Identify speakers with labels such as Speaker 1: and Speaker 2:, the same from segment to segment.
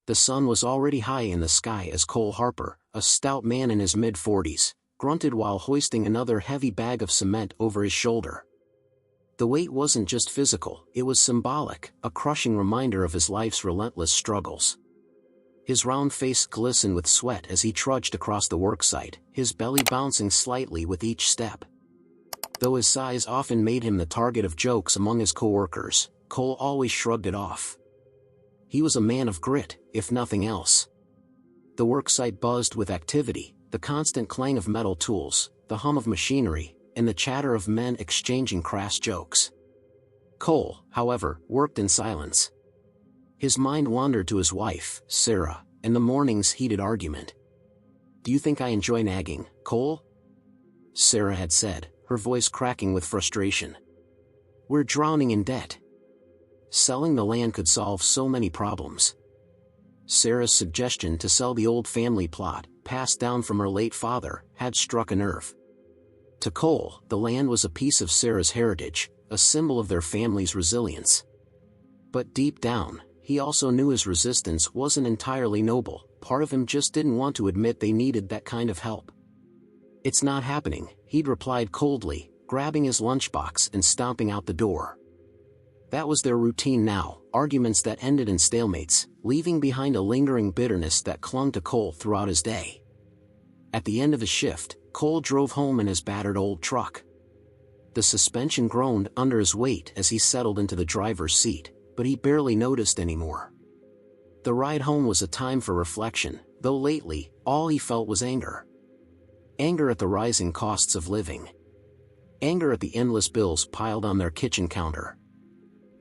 Speaker 1: The sun was already high in the sky as Cole Harper, a stout man in his mid-40s, grunted while hoisting another heavy bag of cement over his shoulder. The weight wasn't just physical, it was symbolic, a crushing reminder of his life's relentless struggles. His round face glistened with sweat as he trudged across the worksite, his belly bouncing slightly with each step. Though his size often made him the target of jokes among his co-workers, Cole always shrugged it off. He was a man of grit, if nothing else. The worksite buzzed with activity, the constant clang of metal tools, the hum of machinery, and the chatter of men exchanging crass jokes. Cole, however, worked in silence. His mind wandered to his wife, Sarah, and the morning's heated argument. "Do you think I enjoy nagging, Cole?" Sarah had said, her voice cracking with frustration. "We're drowning in debt. Selling the land could solve so many problems." Sarah's suggestion to sell the old family plot, passed down from her late father, had struck a nerve. To Cole, the land was a piece of Sarah's heritage, a symbol of their family's resilience. But deep down, he also knew his resistance wasn't entirely noble. Part of him just didn't want to admit they needed that kind of help. "It's not happening," he'd replied coldly, grabbing his lunchbox and stomping out the door. That was their routine now, arguments that ended in stalemates, leaving behind a lingering bitterness that clung to Cole throughout his day. At the end of his shift, Cole drove home in his battered old truck. The suspension groaned under his weight as he settled into the driver's seat, but he barely noticed anymore. The ride home was a time for reflection, though lately, all he felt was anger. Anger at the rising costs of living. Anger at the endless bills piled on their kitchen counter.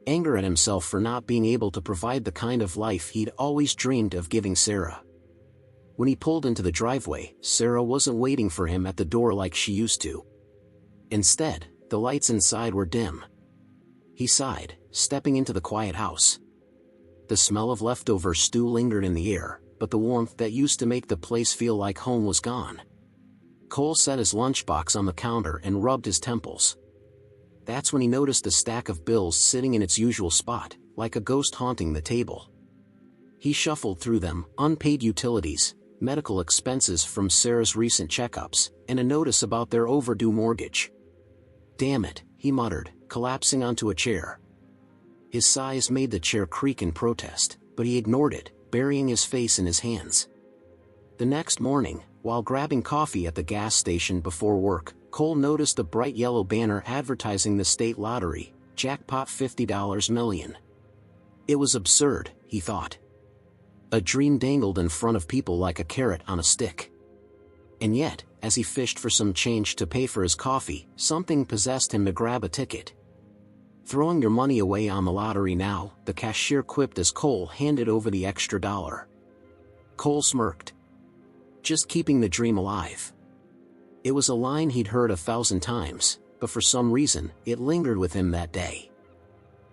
Speaker 1: Anger at himself for not being able to provide the kind of life he'd always dreamed of giving Sarah. When he pulled into the driveway, Sarah wasn't waiting for him at the door like she used to. Instead, the lights inside were dim. He sighed, stepping into the quiet house. The smell of leftover stew lingered in the air, but the warmth that used to make the place feel like home was gone. Cole set his lunchbox on the counter and rubbed his temples. That's when he noticed a stack of bills sitting in its usual spot, like a ghost haunting the table. He shuffled through them, unpaid utilities, medical expenses from Sarah's recent checkups, and a notice about their overdue mortgage. "Damn it," he muttered, collapsing onto a chair. His sighs made the chair creak in protest, but he ignored it, burying his face in his hands. The next morning, while grabbing coffee at the gas station before work, Cole noticed a bright yellow banner advertising the state lottery, jackpot $50 million. It was absurd, he thought. A dream dangled in front of people like a carrot on a stick. And yet, as he fished for some change to pay for his coffee, something possessed him to grab a ticket. "Throwing your money away on the lottery now," the cashier quipped as Cole handed over the extra $1. Cole smirked. "Just keeping the dream alive." It was a line he'd heard 1,000 times, but for some reason, it lingered with him that day.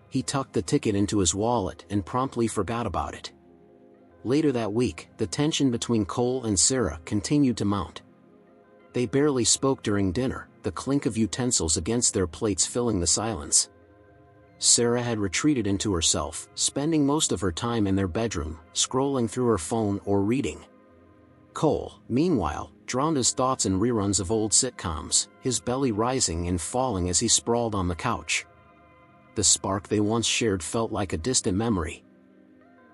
Speaker 1: He tucked the ticket into his wallet and promptly forgot about it. Later that week, the tension between Cole and Sarah continued to mount. They barely spoke during dinner, the clink of utensils against their plates filling the silence. Sarah had retreated into herself, spending most of her time in their bedroom, scrolling through her phone or reading. Cole, meanwhile, drowned his thoughts in reruns of old sitcoms, his belly rising and falling as he sprawled on the couch. The spark they once shared felt like a distant memory.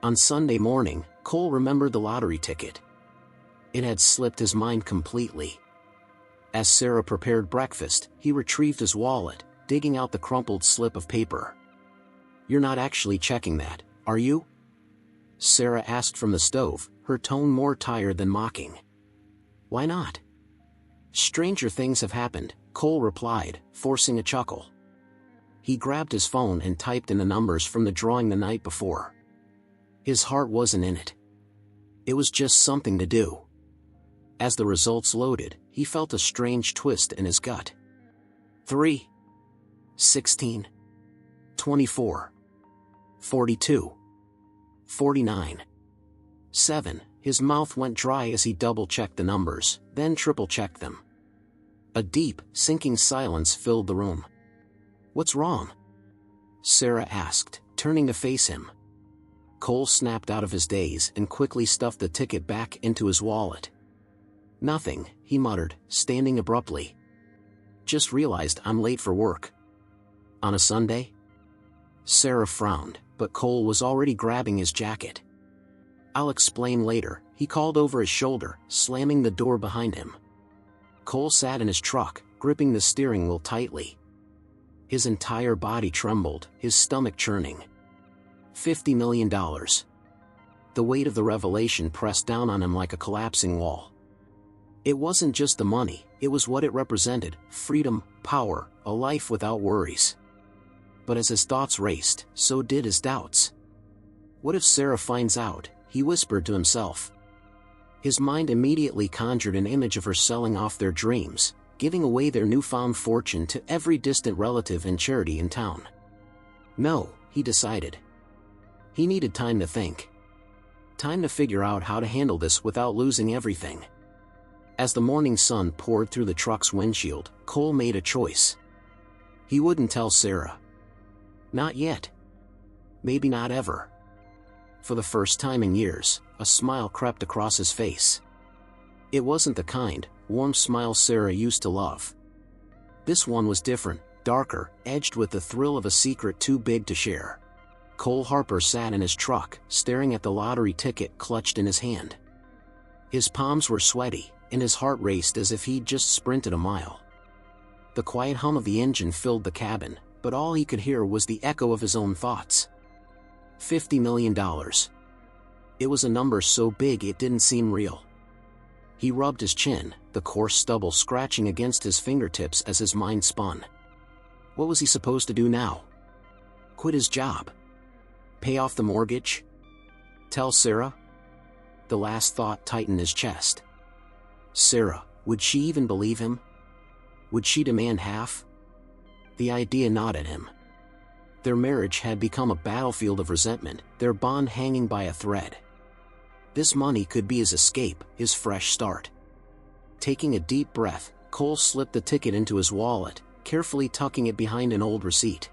Speaker 1: On Sunday morning, Cole remembered the lottery ticket. It had slipped his mind completely. As Sarah prepared breakfast, he retrieved his wallet, digging out the crumpled slip of paper. "You're not actually checking that, are you?" Sarah asked from the stove, her tone more tired than mocking. "Why not?" "Stranger things have happened," Cole replied, forcing a chuckle. He grabbed his phone and typed in the numbers from the drawing the night before. His heart wasn't in it. It was just something to do. As the results loaded, he felt a strange twist in his gut. 3, 16, 24, 42, 49, 7. His mouth went dry as he double-checked the numbers, then triple-checked them. A deep, sinking silence filled the room. "What's wrong?" Sarah asked, turning to face him. Cole snapped out of his daze and quickly stuffed the ticket back into his wallet. "Nothing," he muttered, standing abruptly. "Just realized I'm late for work." "On a Sunday?" Sarah frowned, but Cole was already grabbing his jacket. "I'll explain later," he called over his shoulder, slamming the door behind him. Cole sat in his truck, gripping the steering wheel tightly. His entire body trembled, his stomach churning. $50 million. The weight of the revelation pressed down on him like a collapsing wall. It wasn't just the money, it was what it represented: freedom, power, a life without worries. But as his thoughts raced, so did his doubts. What if Sarah finds out? He whispered to himself. His mind immediately conjured an image of her selling off their dreams, giving away their newfound fortune to every distant relative and charity in town. No, he decided. He needed time to think. Time to figure out how to handle this without losing everything. As the morning sun poured through the truck's windshield, Cole made a choice. He wouldn't tell Sarah. Not yet. Maybe not ever. For the first time in years, a smile crept across his face. It wasn't the kind, warm smile Sarah used to love. This one was different, darker, edged with the thrill of a secret too big to share. Cole Harper sat in his truck, staring at the lottery ticket clutched in his hand. His palms were sweaty, and his heart raced as if he'd just sprinted a mile. The quiet hum of the engine filled the cabin, but all he could hear was the echo of his own thoughts. $50 million. It was a number so big it didn't seem real. He rubbed his chin, the coarse stubble scratching against his fingertips as his mind spun. What was he supposed to do now? Quit his job? Pay off the mortgage? Tell Sarah? The last thought tightened his chest. Sarah, would she even believe him? Would she demand half? The idea gnawed at him. Their marriage had become a battlefield of resentment, their bond hanging by a thread. This money could be his escape, his fresh start. Taking a deep breath, Cole slipped the ticket into his wallet, carefully tucking it behind an old receipt.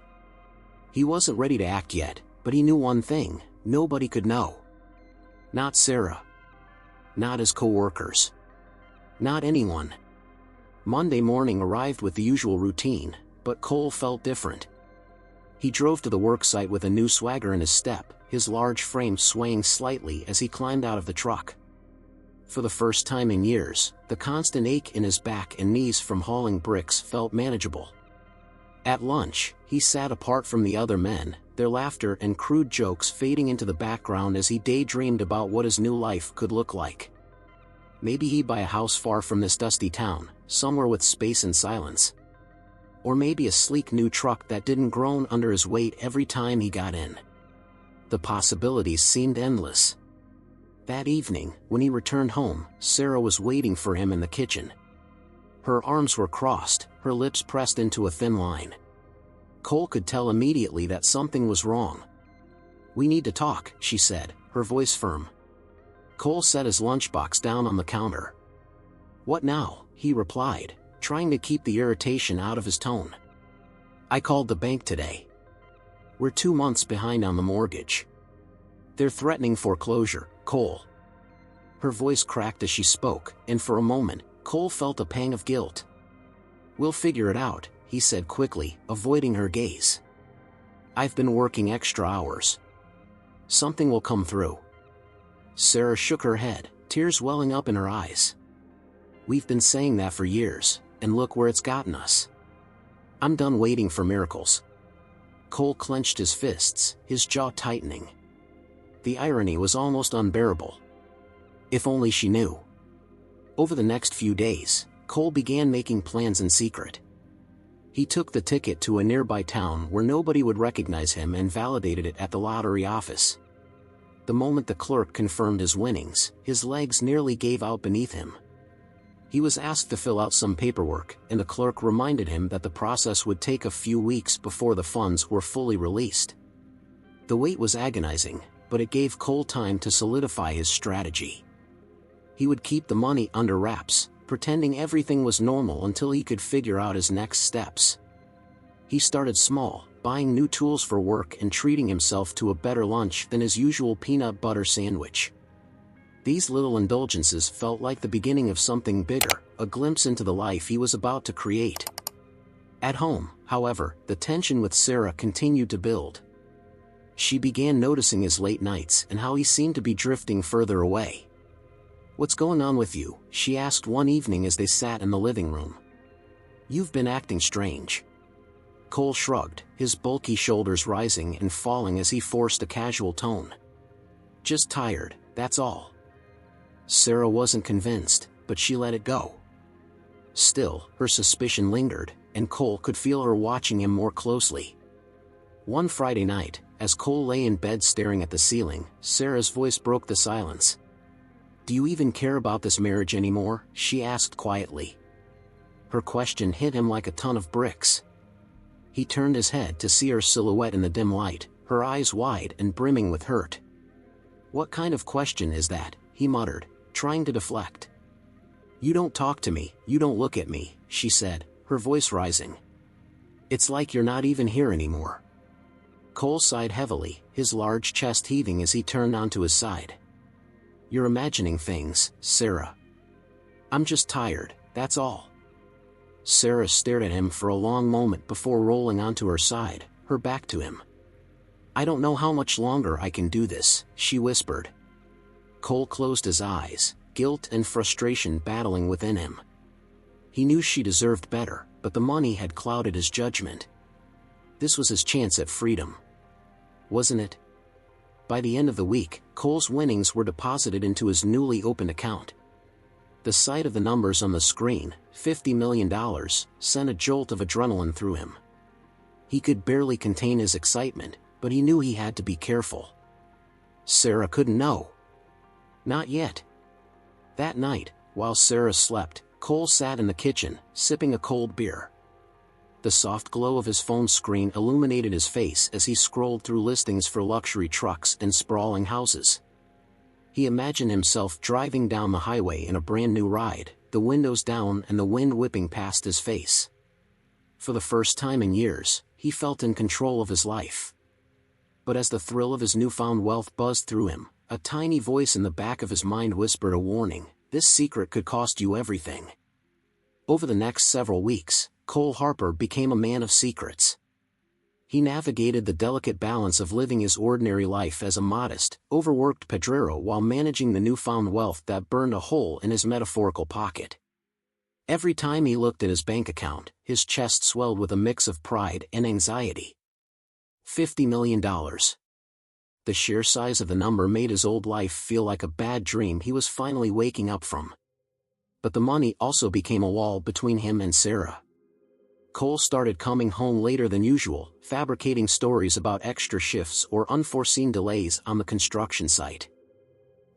Speaker 1: He wasn't ready to act yet, but he knew one thing: nobody could know. Not Sarah. Not his co-workers. Not anyone. Monday morning arrived with the usual routine, but Cole felt different. He drove to the worksite with a new swagger in his step, his large frame swaying slightly as he climbed out of the truck. For the first time in years, the constant ache in his back and knees from hauling bricks felt manageable. At lunch, he sat apart from the other men, their laughter and crude jokes fading into the background as he daydreamed about what his new life could look like. Maybe he'd buy a house far from this dusty town, somewhere with space and silence. Or maybe a sleek new truck that didn't groan under his weight every time he got in. The possibilities seemed endless. That evening, when he returned home, Sarah was waiting for him in the kitchen. Her arms were crossed, her lips pressed into a thin line. Cole could tell immediately that something was wrong. "We need to talk," she said, her voice firm. Cole set his lunchbox down on the counter. "What now?" he replied, trying to keep the irritation out of his tone. "I called the bank today. We're 2 months behind on the mortgage. They're threatening foreclosure, Cole." Her voice cracked as she spoke, and for a moment, Cole felt a pang of guilt. "We'll figure it out," he said quickly, avoiding her gaze. "I've been working extra hours. Something will come through." Sarah shook her head, tears welling up in her eyes. "We've been saying that for years, and look where it's gotten us. I'm done waiting for miracles." Cole clenched his fists, his jaw tightening. The irony was almost unbearable. If only she knew. Over the next few days, Cole began making plans in secret. He took the ticket to a nearby town where nobody would recognize him and validated it at the lottery office. The moment the clerk confirmed his winnings, his legs nearly gave out beneath him. He was asked to fill out some paperwork, and the clerk reminded him that the process would take a few weeks before the funds were fully released. The wait was agonizing, but it gave Cole time to solidify his strategy. He would keep the money under wraps, pretending everything was normal until he could figure out his next steps. He started small, buying new tools for work and treating himself to a better lunch than his usual peanut butter sandwich. These little indulgences felt like the beginning of something bigger, a glimpse into the life he was about to create. At home, however, the tension with Sarah continued to build. She began noticing his late nights and how he seemed to be drifting further away. "What's going on with you?" she asked one evening as they sat in the living room. "You've been acting strange." Cole shrugged, his bulky shoulders rising and falling as he forced a casual tone. "Just tired, that's all." Sarah wasn't convinced, but she let it go. Still, her suspicion lingered, and Cole could feel her watching him more closely. One Friday night, as Cole lay in bed staring at the ceiling, Sarah's voice broke the silence. "Do you even care about this marriage anymore?" she asked quietly. Her question hit him like a ton of bricks. He turned his head to see her silhouette in the dim light, her eyes wide and brimming with hurt. "What kind of question is that?" he muttered, trying to deflect. "You don't talk to me, you don't look at me," she said, her voice rising. "It's like you're not even here anymore." Cole sighed heavily, his large chest heaving as he turned onto his side. "You're imagining things, Sarah. I'm just tired, that's all." Sarah stared at him for a long moment before rolling onto her side, her back to him. "I don't know how much longer I can do this," she whispered. Cole closed his eyes, guilt and frustration battling within him. He knew she deserved better, but the money had clouded his judgment. This was his chance at freedom. Wasn't it? By the end of the week, Cole's winnings were deposited into his newly opened account. The sight of the numbers on the screen, $50 million, sent a jolt of adrenaline through him. He could barely contain his excitement, but he knew he had to be careful. Sarah couldn't know. Not yet. That night, while Sarah slept, Cole sat in the kitchen, sipping a cold beer. The soft glow of his phone screen illuminated his face as he scrolled through listings for luxury trucks and sprawling houses. He imagined himself driving down the highway in a brand new ride, the windows down and the wind whipping past his face. For the first time in years, he felt in control of his life. But as the thrill of his newfound wealth buzzed through him, a tiny voice in the back of his mind whispered a warning: "This secret could cost you everything." Over the next several weeks, Cole Harper became a man of secrets. He navigated the delicate balance of living his ordinary life as a modest, overworked Pedrero while managing the newfound wealth that burned a hole in his metaphorical pocket. Every time he looked at his bank account, his chest swelled with a mix of pride and anxiety. $50 million. The sheer size of the number made his old life feel like a bad dream he was finally waking up from. But the money also became a wall between him and Sarah. Cole started coming home later than usual, fabricating stories about extra shifts or unforeseen delays on the construction site.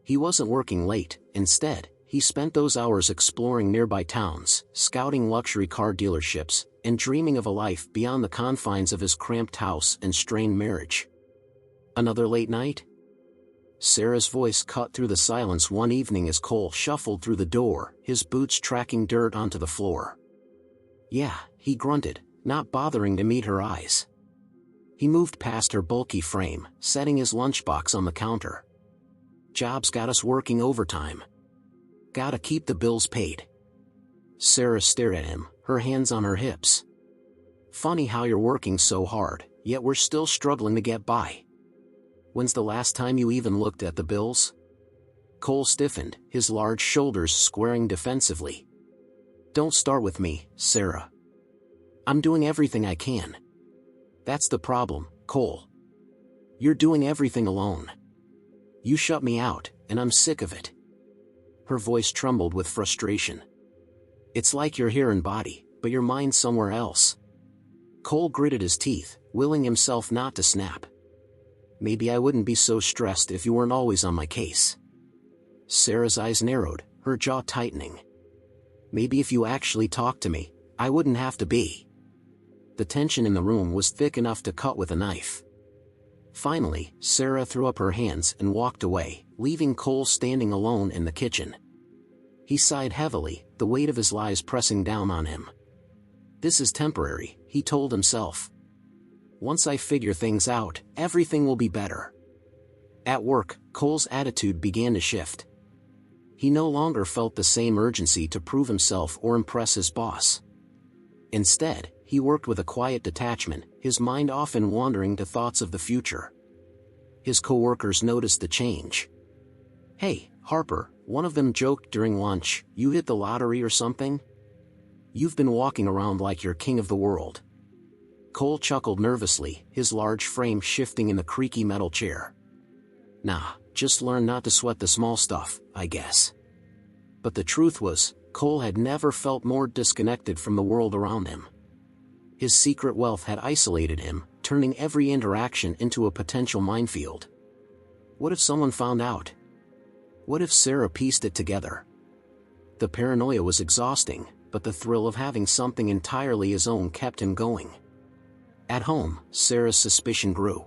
Speaker 1: He wasn't working late, instead, he spent those hours exploring nearby towns, scouting luxury car dealerships, and dreaming of a life beyond the confines of his cramped house and strained marriage. Another late night? Sarah's voice cut through the silence one evening as Cole shuffled through the door, his boots tracking dirt onto the floor. "Yeah," he grunted, not bothering to meet her eyes. He moved past her bulky frame, setting his lunchbox on the counter. "Job's got us working overtime. Gotta keep the bills paid." Sarah stared at him, her hands on her hips. "Funny how you're working so hard, yet we're still struggling to get by. When's the last time you even looked at the bills?" Cole stiffened, his large shoulders squaring defensively. "Don't start with me, Sarah. I'm doing everything I can." "That's the problem, Cole. You're doing everything alone. You shut me out, and I'm sick of it." Her voice trembled with frustration. "It's like you're here in body, but your mind's somewhere else." Cole gritted his teeth, willing himself not to snap. "Maybe I wouldn't be so stressed if you weren't always on my case." Sarah's eyes narrowed, her jaw tightening. "Maybe if you actually talked to me, I wouldn't have to be." The tension in the room was thick enough to cut with a knife. Finally, Sarah threw up her hands and walked away, leaving Cole standing alone in the kitchen. He sighed heavily, the weight of his lies pressing down on him. "This is temporary," he told himself. Once I figure things out, everything will be better. At work, Cole's attitude began to shift. He no longer felt the same urgency to prove himself or impress his boss. Instead, he worked with a quiet detachment, his mind often wandering to thoughts of the future. His coworkers noticed the change. "Hey, Harper," one of them joked during lunch, "you hit the lottery or something? You've been walking around like you're king of the world." Cole chuckled nervously, his large frame shifting in the creaky metal chair. "Nah, just learn not to sweat the small stuff, I guess." But the truth was, Cole had never felt more disconnected from the world around him. His secret wealth had isolated him, turning every interaction into a potential minefield. What if someone found out? What if Sarah pieced it together? The paranoia was exhausting, but the thrill of having something entirely his own kept him going. At home, Sarah's suspicion grew.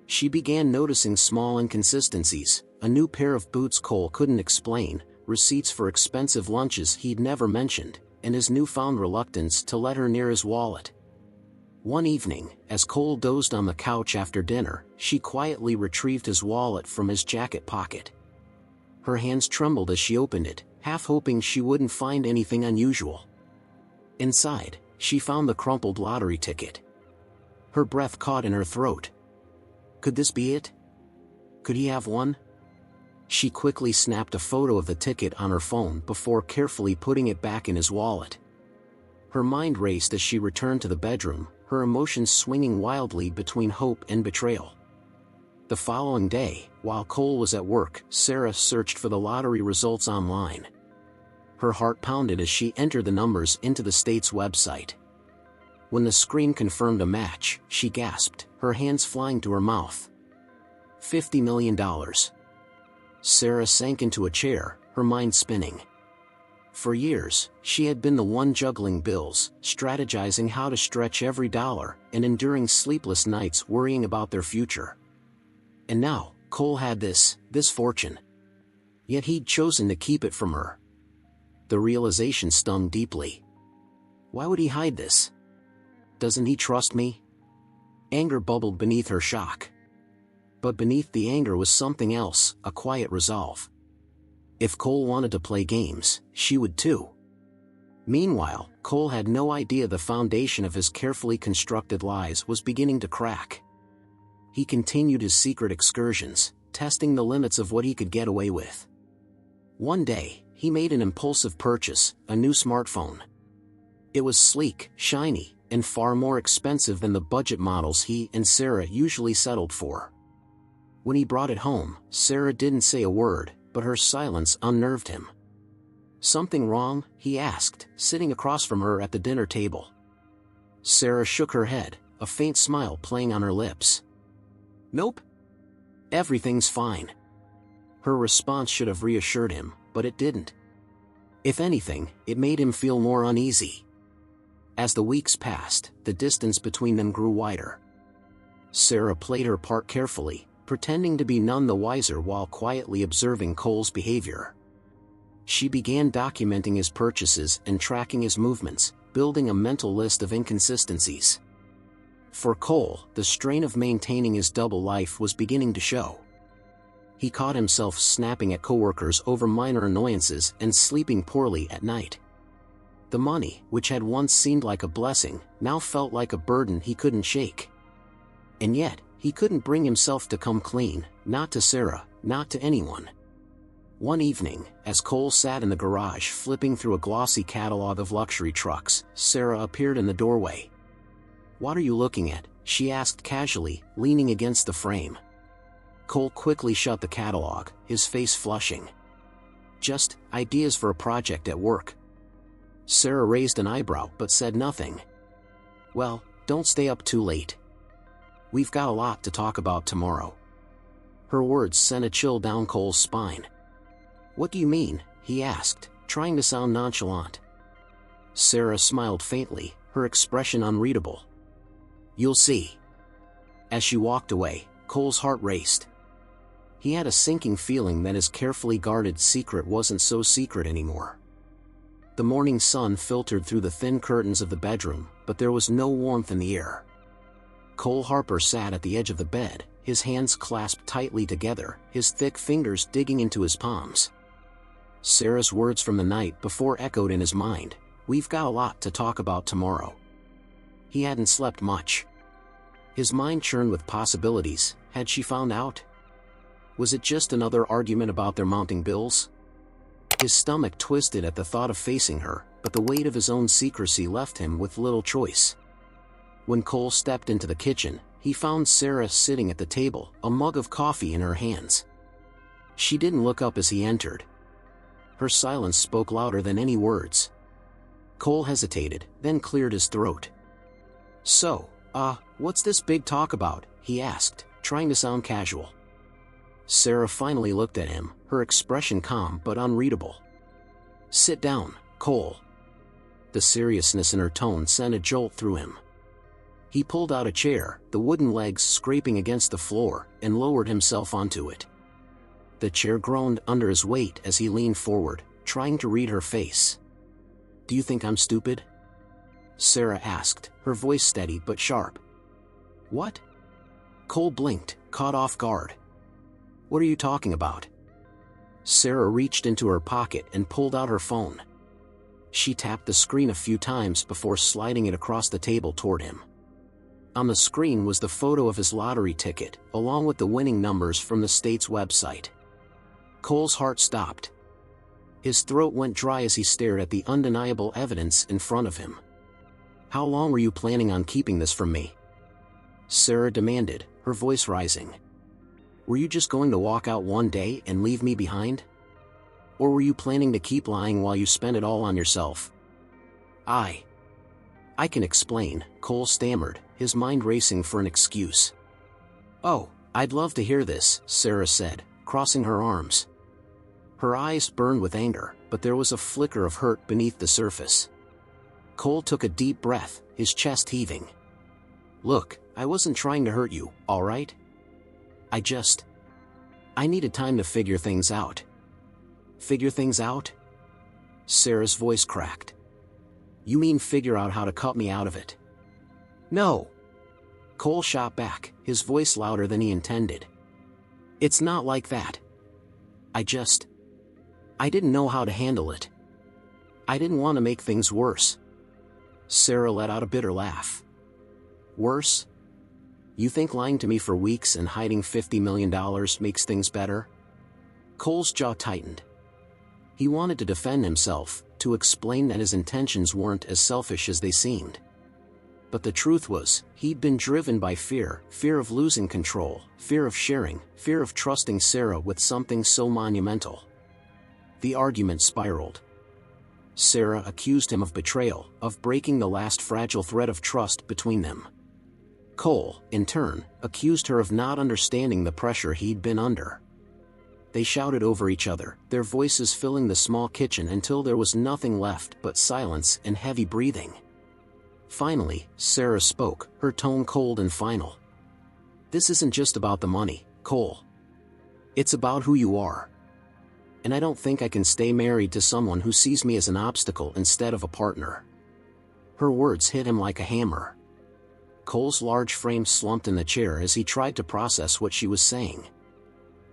Speaker 1: She began noticing small inconsistencies: a new pair of boots Cole couldn't explain, receipts for expensive lunches he'd never mentioned, and his newfound reluctance to let her near his wallet. One evening, as Cole dozed on the couch after dinner, she quietly retrieved his wallet from his jacket pocket. Her hands trembled as she opened it, half hoping she wouldn't find anything unusual. Inside, she found the crumpled lottery ticket. Her breath caught in her throat. Could this be it? Could he have won? She quickly snapped a photo of the ticket on her phone before carefully putting it back in his wallet. Her mind raced as she returned to the bedroom, her emotions swinging wildly between hope and betrayal. The following day, while Cole was at work, Sarah searched for the lottery results online. Her heart pounded as she entered the numbers into the state's website. When the screen confirmed a match, she gasped, her hands flying to her mouth. $50 million. Sarah sank into a chair, her mind spinning. For years, she had been the one juggling bills, strategizing how to stretch every dollar, and enduring sleepless nights worrying about their future. And now, Cole had this fortune. Yet he'd chosen to keep it from her. The realization stung deeply. Why would he hide this? Doesn't he trust me? Anger bubbled beneath her shock. But beneath the anger was something else, a quiet resolve. If Cole wanted to play games, she would too. Meanwhile, Cole had no idea the foundation of his carefully constructed lies was beginning to crack. He continued his secret excursions, testing the limits of what he could get away with. One day, he made an impulsive purchase, a new smartphone. It was sleek, shiny, and far more expensive than the budget models he and Sarah usually settled for. When he brought it home, Sarah didn't say a word, but her silence unnerved him. "Something wrong?" he asked, sitting across from her at the dinner table. Sarah shook her head, a faint smile playing on her lips. "Nope. Everything's fine." Her response should have reassured him, but it didn't. If anything, it made him feel more uneasy. As the weeks passed, the distance between them grew wider. Sarah played her part carefully, pretending to be none the wiser while quietly observing Cole's behavior. She began documenting his purchases and tracking his movements, building a mental list of inconsistencies. For Cole, the strain of maintaining his double life was beginning to show. He caught himself snapping at coworkers over minor annoyances and sleeping poorly at night. The money, which had once seemed like a blessing, now felt like a burden he couldn't shake. And yet, he couldn't bring himself to come clean, not to Sarah, not to anyone. One evening, as Cole sat in the garage flipping through a glossy catalog of luxury trucks, Sarah appeared in the doorway. "What are you looking at?" she asked casually, leaning against the frame. Cole quickly shut the catalog, his face flushing. "Just ideas for a project at work." Sarah raised an eyebrow but said nothing. "Well, don't stay up too late. We've got a lot to talk about tomorrow." Her words sent a chill down Cole's spine. "What do you mean?" he asked, trying to sound nonchalant. Sarah smiled faintly, her expression unreadable. "You'll see." As she walked away, Cole's heart raced. He had a sinking feeling that his carefully guarded secret wasn't so secret anymore. The morning sun filtered through the thin curtains of the bedroom, but there was no warmth in the air. Cole Harper sat at the edge of the bed, his hands clasped tightly together, his thick fingers digging into his palms. Sarah's words from the night before echoed in his mind. "We've got a lot to talk about tomorrow." He hadn't slept much. His mind churned with possibilities. Had she found out? Was it just another argument about their mounting bills? His stomach twisted at the thought of facing her, but the weight of his own secrecy left him with little choice. When Cole stepped into the kitchen, he found Sarah sitting at the table, a mug of coffee in her hands. She didn't look up as he entered. Her silence spoke louder than any words. Cole hesitated, then cleared his throat. "So, what's this big talk about?" he asked, trying to sound casual. Sarah finally looked at him, her expression calm but unreadable. "Sit down, Cole." The seriousness in her tone sent a jolt through him. He pulled out a chair, the wooden legs scraping against the floor, and lowered himself onto it. The chair groaned under his weight as he leaned forward, trying to read her face. "Do you think I'm stupid?" Sarah asked, her voice steady but sharp. "What?" Cole blinked, caught off guard. "What are you talking about?" Sarah reached into her pocket and pulled out her phone. She tapped the screen a few times before sliding it across the table toward him. On the screen was the photo of his lottery ticket, along with the winning numbers from the state's website. Cole's heart stopped. His throat went dry as he stared at the undeniable evidence in front of him. "How long were you planning on keeping this from me?" Sarah demanded, her voice rising. "Were you just going to walk out one day and leave me behind? Or were you planning to keep lying while you spent it all on yourself?" I can explain," Cole stammered, his mind racing for an excuse. "Oh, I'd love to hear this," Sarah said, crossing her arms. Her eyes burned with anger, but there was a flicker of hurt beneath the surface. Cole took a deep breath, his chest heaving. "Look, I wasn't trying to hurt you, all right? I needed time to figure things out." "Figure things out?" Sarah's voice cracked. "You mean figure out how to cut me out of it?" "No." Cole shot back, his voice louder than he intended. "It's not like that. I didn't know how to handle it. I didn't want to make things worse." Sarah let out a bitter laugh. "Worse? You think lying to me for weeks and hiding $50 million makes things better?" Cole's jaw tightened. He wanted to defend himself, to explain that his intentions weren't as selfish as they seemed. But the truth was, he'd been driven by fear of losing control, fear of sharing, fear of trusting Sarah with something so monumental. The argument spiraled. Sarah accused him of betrayal, of breaking the last fragile thread of trust between them. Cole, in turn, accused her of not understanding the pressure he'd been under. They shouted over each other, their voices filling the small kitchen until there was nothing left but silence and heavy breathing. Finally, Sarah spoke, her tone cold and final. "This isn't just about the money, Cole. It's about who you are. And I don't think I can stay married to someone who sees me as an obstacle instead of a partner." Her words hit him like a hammer. Cole's large frame slumped in the chair as he tried to process what she was saying.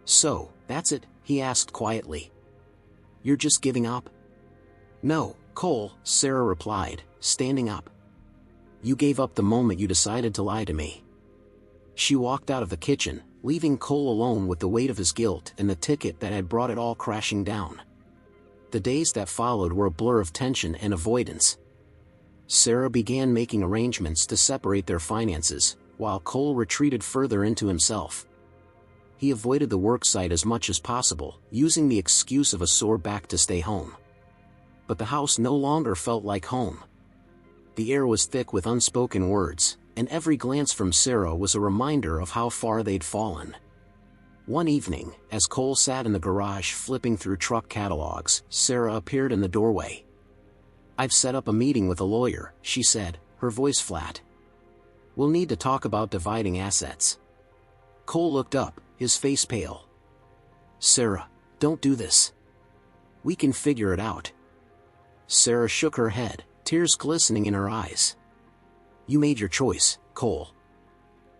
Speaker 1: "So, that's it?" he asked quietly. "You're just giving up?" "No, Cole," Sarah replied, standing up. "You gave up the moment you decided to lie to me." She walked out of the kitchen, leaving Cole alone with the weight of his guilt and the ticket that had brought it all crashing down. The days that followed were a blur of tension and avoidance. Sarah began making arrangements to separate their finances, while Cole retreated further into himself. He avoided the work site as much as possible, using the excuse of a sore back to stay home. But the house no longer felt like home. The air was thick with unspoken words, and every glance from Sarah was a reminder of how far they'd fallen. One evening, as Cole sat in the garage flipping through truck catalogs, Sarah appeared in the doorway. "I've set up a meeting with a lawyer," she said, her voice flat. "We'll need to talk about dividing assets." Cole looked up, his face pale. "Sarah, don't do this. We can figure it out." Sarah shook her head, tears glistening in her eyes. "You made your choice, Cole.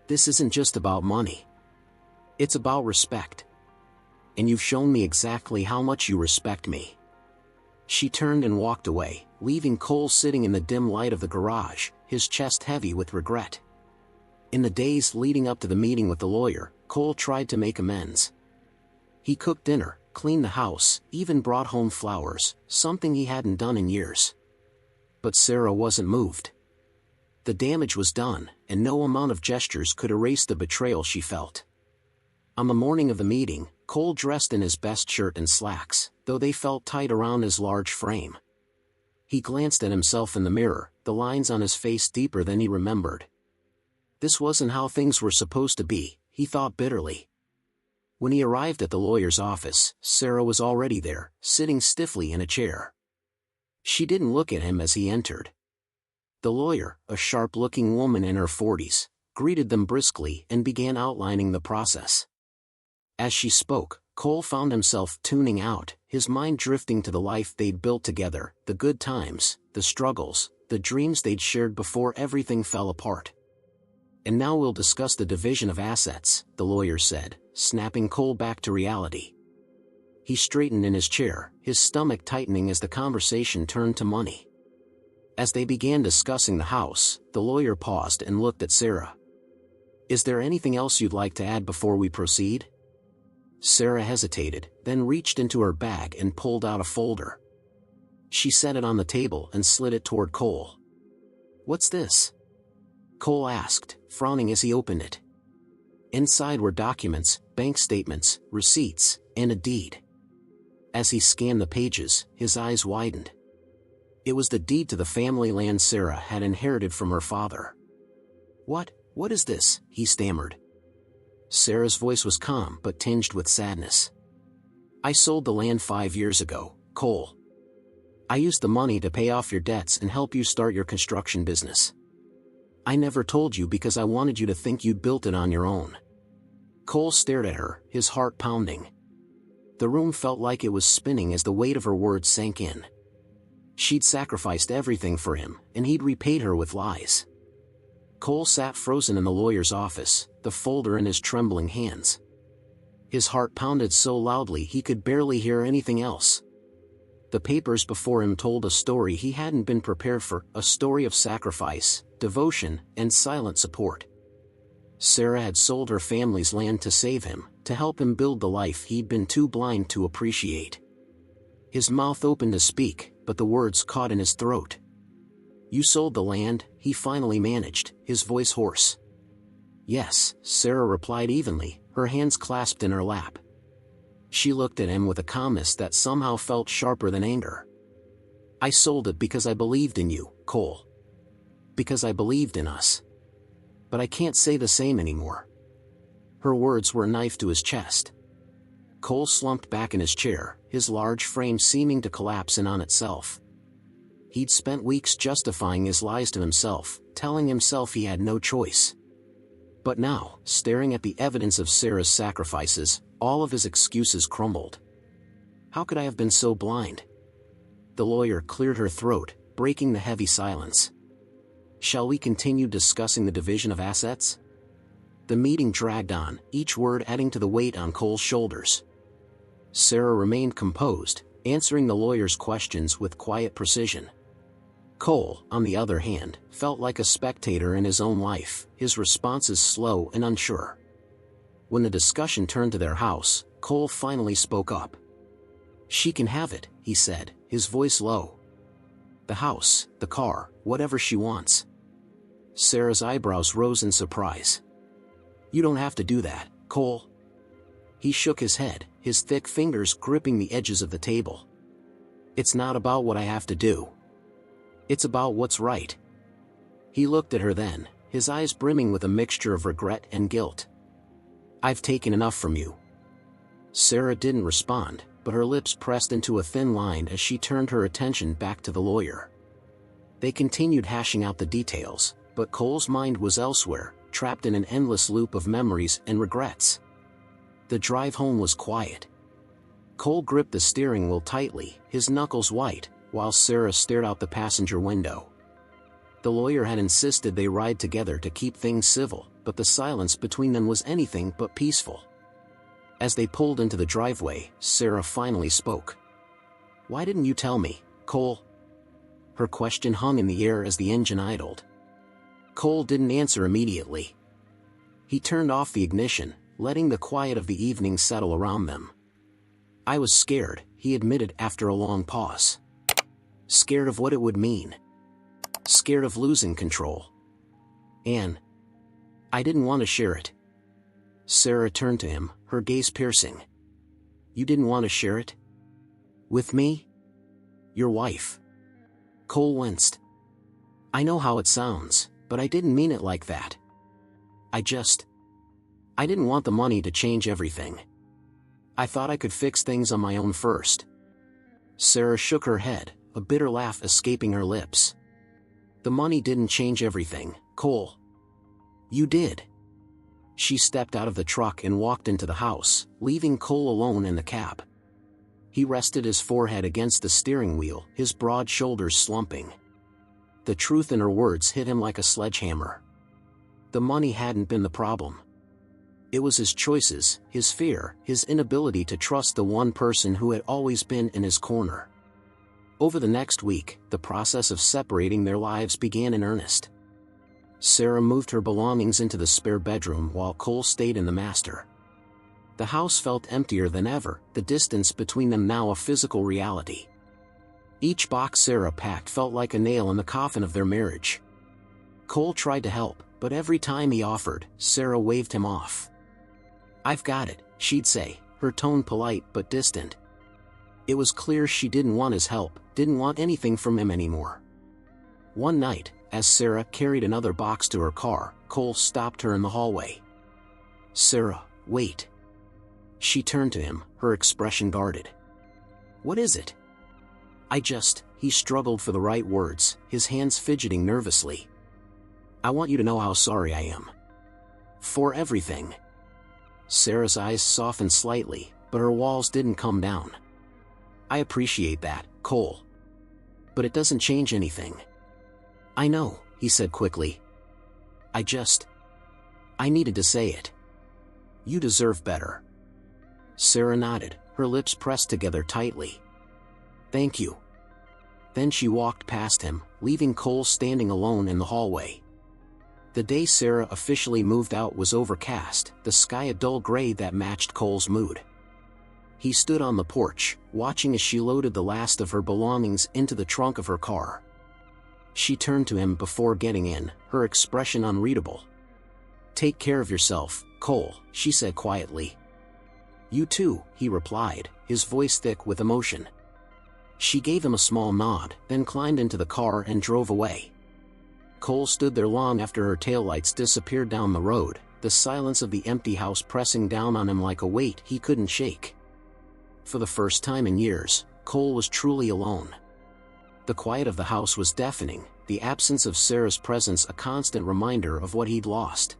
Speaker 1: This isn't just about money. It's about respect. And you've shown me exactly how much you respect me." She turned and walked away, leaving Cole sitting in the dim light of the garage, his chest heavy with regret. In the days leading up to the meeting with the lawyer, Cole tried to make amends. He cooked dinner, cleaned the house, even brought home flowers, something he hadn't done in years. But Sarah wasn't moved. The damage was done, and no amount of gestures could erase the betrayal she felt. On the morning of the meeting, Cole dressed in his best shirt and slacks, though they felt tight around his large frame. He glanced at himself in the mirror, the lines on his face deeper than he remembered. This wasn't how things were supposed to be, he thought bitterly. When he arrived at the lawyer's office, Sarah was already there, sitting stiffly in a chair. She didn't look at him as he entered. The lawyer, a sharp-looking woman in her 40s, greeted them briskly and began outlining the process. As she spoke, Cole found himself tuning out, his mind drifting to the life they'd built together, the good times, the struggles, the dreams they'd shared before everything fell apart. "And now we'll discuss the division of assets," the lawyer said, snapping Cole back to reality. He straightened in his chair, his stomach tightening as the conversation turned to money. As they began discussing the house, the lawyer paused and looked at Sarah. "Is there anything else you'd like to add before we proceed?" Sarah hesitated, then reached into her bag and pulled out a folder. She set it on the table and slid it toward Cole. "What's this?" Cole asked, frowning as he opened it. Inside were documents, bank statements, receipts, and a deed. As he scanned the pages, his eyes widened. It was the deed to the family land Sarah had inherited from her father. What is this?" he stammered. Sarah's voice was calm but tinged with sadness. "I sold the land 5 years ago, Cole. I used the money to pay off your debts and help you start your construction business. I never told you because I wanted you to think you'd built it on your own." Cole stared at her, his heart pounding. The room felt like it was spinning as the weight of her words sank in. She'd sacrificed everything for him, and he'd repaid her with lies. Cole sat frozen in the lawyer's office, the folder in his trembling hands. His heart pounded so loudly he could barely hear anything else. The papers before him told a story he hadn't been prepared for, a story of sacrifice, devotion, and silent support. Sarah had sold her family's land to save him, to help him build the life he'd been too blind to appreciate. His mouth opened to speak, but the words caught in his throat. "You sold the land," he finally managed, his voice hoarse. "Yes," Sarah replied evenly, her hands clasped in her lap. She looked at him with a calmness that somehow felt sharper than anger. "I sold it because I believed in you, Cole. Because I believed in us. But I can't say the same anymore." Her words were a knife to his chest. Cole slumped back in his chair, his large frame seeming to collapse in on itself. He'd spent weeks justifying his lies to himself, telling himself he had no choice. But now, staring at the evidence of Sarah's sacrifices, all of his excuses crumbled. How could I have been so blind? The lawyer cleared her throat, breaking the heavy silence. "Shall we continue discussing the division of assets?" The meeting dragged on, each word adding to the weight on Cole's shoulders. Sarah remained composed, answering the lawyer's questions with quiet precision. Cole, on the other hand, felt like a spectator in his own life, his responses slow and unsure. When the discussion turned to their house, Cole finally spoke up. "She can have it," he said, his voice low. "The house, the car, whatever she wants." Sarah's eyebrows rose in surprise. "You don't have to do that, Cole." He shook his head, his thick fingers gripping the edges of the table. "It's not about what I have to do. It's about what's right." He looked at her then, his eyes brimming with a mixture of regret and guilt. "I've taken enough from you." Sarah didn't respond, but her lips pressed into a thin line as she turned her attention back to the lawyer. They continued hashing out the details, but Cole's mind was elsewhere, trapped in an endless loop of memories and regrets. The drive home was quiet. Cole gripped the steering wheel tightly, his knuckles white, while Sarah stared out the passenger window. The lawyer had insisted they ride together to keep things civil, but the silence between them was anything but peaceful. As they pulled into the driveway, Sarah finally spoke. "Why didn't you tell me, Cole?" Her question hung in the air as the engine idled. Cole didn't answer immediately. He turned off the ignition, letting the quiet of the evening settle around them. "I was scared," he admitted after a long pause. "Scared of what it would mean. Scared of losing control. And I didn't want to share it." Sarah turned to him, her gaze piercing. "You didn't want to share it? With me? Your wife?" Cole winced. "I know how it sounds, but I didn't mean it like that. I didn't want the money to change everything. I thought I could fix things on my own first." Sarah shook her head, a bitter laugh escaping her lips. "The money didn't change everything, Cole. You did." She stepped out of the truck and walked into the house, leaving Cole alone in the cab. He rested his forehead against the steering wheel, his broad shoulders slumping. The truth in her words hit him like a sledgehammer. The money hadn't been the problem. It was his choices, his fear, his inability to trust the one person who had always been in his corner. Over the next week, the process of separating their lives began in earnest. Sarah moved her belongings into the spare bedroom while Cole stayed in the master. The house felt emptier than ever, the distance between them now a physical reality. Each box Sarah packed felt like a nail in the coffin of their marriage. Cole tried to help, but every time he offered, Sarah waved him off. "I've got it," she'd say, her tone polite but distant. It was clear she didn't want his help, didn't want anything from him anymore. One night, as Sarah carried another box to her car, Cole stopped her in the hallway. "Sarah, wait." She turned to him, her expression guarded. "What is it?" He struggled for the right words, his hands fidgeting nervously. "I want you to know how sorry I am. For everything." Sarah's eyes softened slightly, but her walls didn't come down. "I appreciate that, Cole. But it doesn't change anything." "I know," he said quickly. I needed to say it. You deserve better." Sarah nodded, her lips pressed together tightly. "Thank you." Then she walked past him, leaving Cole standing alone in the hallway. The day Sarah officially moved out was overcast, the sky a dull gray that matched Cole's mood. He stood on the porch, watching as she loaded the last of her belongings into the trunk of her car. She turned to him before getting in, her expression unreadable. "Take care of yourself, Cole," she said quietly. "You too," he replied, his voice thick with emotion. She gave him a small nod, then climbed into the car and drove away. Cole stood there long after her taillights disappeared down the road, the silence of the empty house pressing down on him like a weight he couldn't shake. For the first time in years, Cole was truly alone. The quiet of the house was deafening, the absence of Sarah's presence a constant reminder of what he'd lost.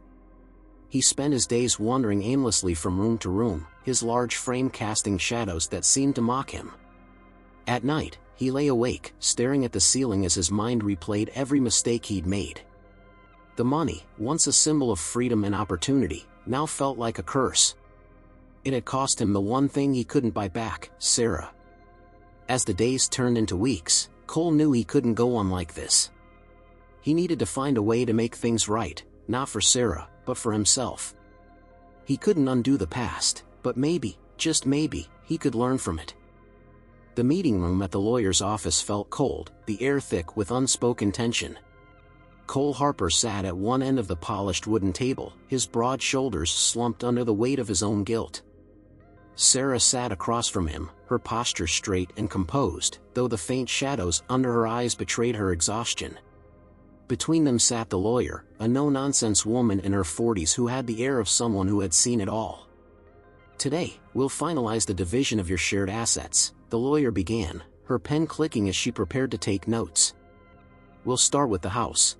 Speaker 1: He spent his days wandering aimlessly from room to room, his large frame casting shadows that seemed to mock him. At night, he lay awake, staring at the ceiling as his mind replayed every mistake he'd made. The money, once a symbol of freedom and opportunity, now felt like a curse. It had cost him the one thing he couldn't buy back, Sarah. As the days turned into weeks, Cole knew he couldn't go on like this. He needed to find a way to make things right, not for Sarah, but for himself. He couldn't undo the past, but maybe, just maybe, he could learn from it. The meeting room at the lawyer's office felt cold, the air thick with unspoken tension. Cole Harper sat at one end of the polished wooden table, his broad shoulders slumped under the weight of his own guilt. Sarah sat across from him, her posture straight and composed, though the faint shadows under her eyes betrayed her exhaustion. Between them sat the lawyer, a no-nonsense woman in her 40s who had the air of someone who had seen it all. "Today, we'll finalize the division of your shared assets," the lawyer began, her pen clicking as she prepared to take notes. "We'll start with the house.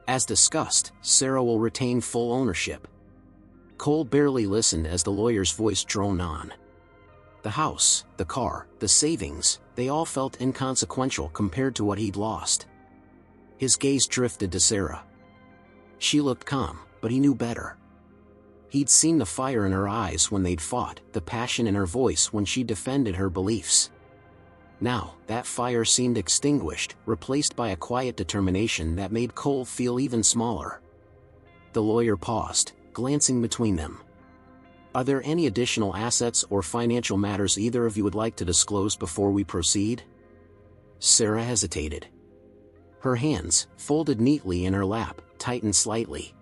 Speaker 1: As discussed, Sarah will retain full ownership." Cole barely listened as the lawyer's voice droned on. The house, the car, the savings, they all felt inconsequential compared to what he'd lost. His gaze drifted to Sarah. She looked calm, but he knew better. He'd seen the fire in her eyes when they'd fought, the passion in her voice when she defended her beliefs. Now, that fire seemed extinguished, replaced by a quiet determination that made Cole feel even smaller. The lawyer paused, glancing between them. "Are there any additional assets or financial matters either of you would like to disclose before we proceed?" Sarah hesitated. Her hands, folded neatly in her lap, tightened slightly.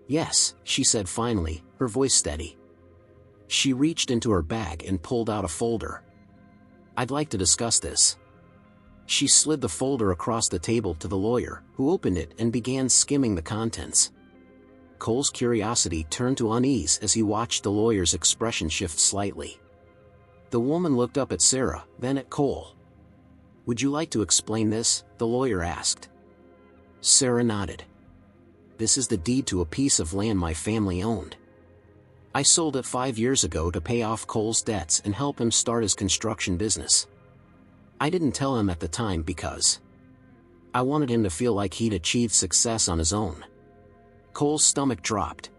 Speaker 1: "Yes," she said finally, her voice steady. She reached into her bag and pulled out a folder. "I'd like to discuss this." She slid the folder across the table to the lawyer, who opened it and began skimming the contents. Cole's curiosity turned to unease as he watched the lawyer's expression shift slightly. The woman looked up at Sarah, then at Cole. "Would you like to explain this?" the lawyer asked. Sarah nodded. "This is the deed to a piece of land my family owned. I sold it 5 years ago to pay off Cole's debts and help him start his construction business. I didn't tell him at the time because I wanted him to feel like he'd achieved success on his own." Cole's stomach dropped.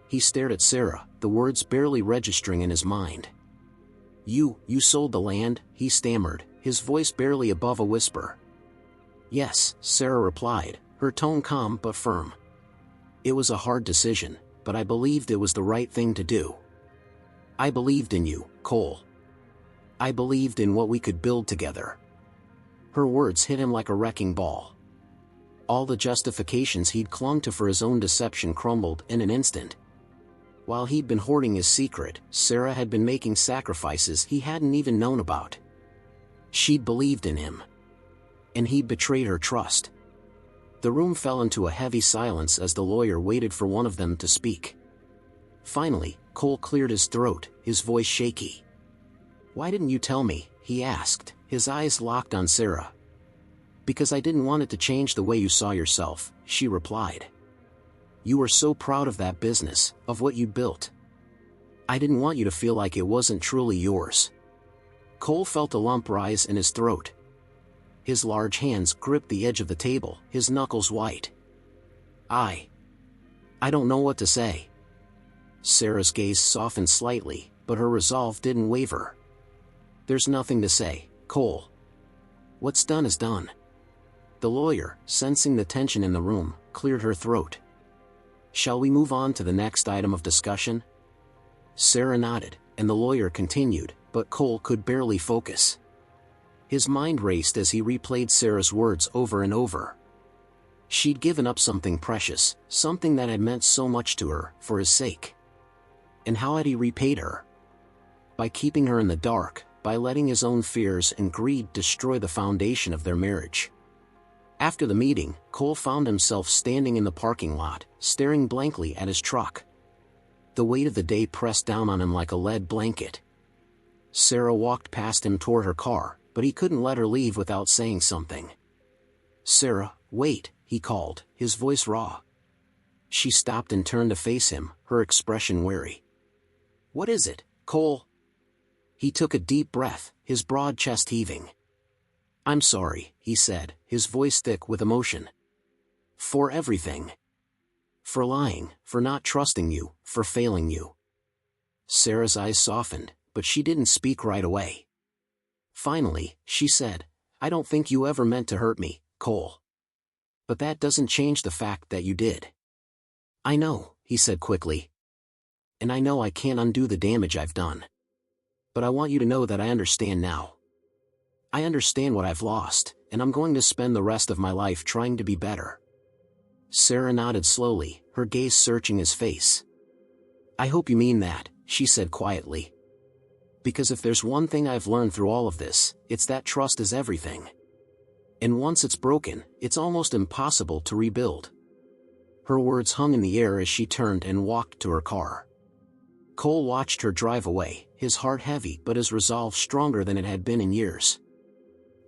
Speaker 1: He stared at Sarah, the words barely registering in his mind. You sold the land?" he stammered, his voice barely above a whisper. "Yes," Sarah replied, her tone calm but firm. "It was a hard decision, but I believed it was the right thing to do. I believed in you, Cole. I believed in what we could build together." Her words hit him like a wrecking ball. All the justifications he'd clung to for his own deception crumbled in an instant. While he'd been hoarding his secret, Sarah had been making sacrifices he hadn't even known about. She'd believed in him. And he'd betrayed her trust. The room fell into a heavy silence as the lawyer waited for one of them to speak. Finally, Cole cleared his throat, his voice shaky. "Why didn't you tell me?" he asked, his eyes locked on Sarah. "Because I didn't want it to change the way you saw yourself," she replied. "You were so proud of that business, of what you built. I didn't want you to feel like it wasn't truly yours." Cole felt a lump rise in his throat. His large hands gripped the edge of the table, his knuckles white. I don't know what to say." Sarah's gaze softened slightly, but her resolve didn't waver. "There's nothing to say, Cole. What's done is done." The lawyer, sensing the tension in the room, cleared her throat. "Shall we move on to the next item of discussion?" Sarah nodded, and the lawyer continued, but Cole could barely focus. His mind raced as he replayed Sarah's words over and over. She'd given up something precious, something that had meant so much to her, for his sake. And how had he repaid her? By keeping her in the dark, by letting his own fears and greed destroy the foundation of their marriage. After the meeting, Cole found himself standing in the parking lot, staring blankly at his truck. The weight of the day pressed down on him like a lead blanket. Sarah walked past him toward her car, but he couldn't let her leave without saying something. "Sarah, wait," he called, his voice raw. She stopped and turned to face him, her expression wary. "What is it, Cole?" He took a deep breath, his broad chest heaving. "I'm sorry," he said, his voice thick with emotion. "For everything. For lying, for not trusting you, for failing you." Sarah's eyes softened, but she didn't speak right away. Finally, she said, "I don't think you ever meant to hurt me, Cole. But that doesn't change the fact that you did." "I know," he said quickly. "And I know I can't undo the damage I've done. But I want you to know that I understand now. I understand what I've lost, and I'm going to spend the rest of my life trying to be better." Sarah nodded slowly, her gaze searching his face. "I hope you mean that," she said quietly. "Because if there's one thing I've learned through all of this, it's that trust is everything. And once it's broken, it's almost impossible to rebuild." Her words hung in the air as she turned and walked to her car. Cole watched her drive away, his heart heavy but his resolve stronger than it had been in years.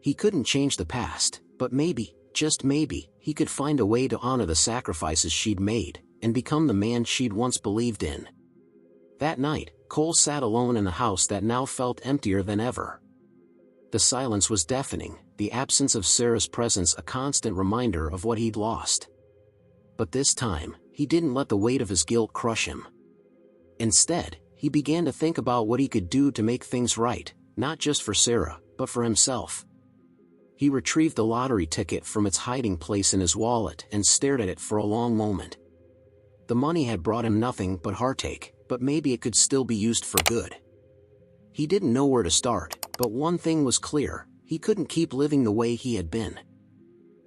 Speaker 1: He couldn't change the past, but maybe, just maybe, he could find a way to honor the sacrifices she'd made, and become the man she'd once believed in. That night, Cole sat alone in a house that now felt emptier than ever. The silence was deafening, the absence of Sarah's presence a constant reminder of what he'd lost. But this time, he didn't let the weight of his guilt crush him. Instead, he began to think about what he could do to make things right, not just for Sarah, but for himself. He retrieved the lottery ticket from its hiding place in his wallet and stared at it for a long moment. The money had brought him nothing but heartache, but maybe it could still be used for good. He didn't know where to start, but one thing was clear: he couldn't keep living the way he had been.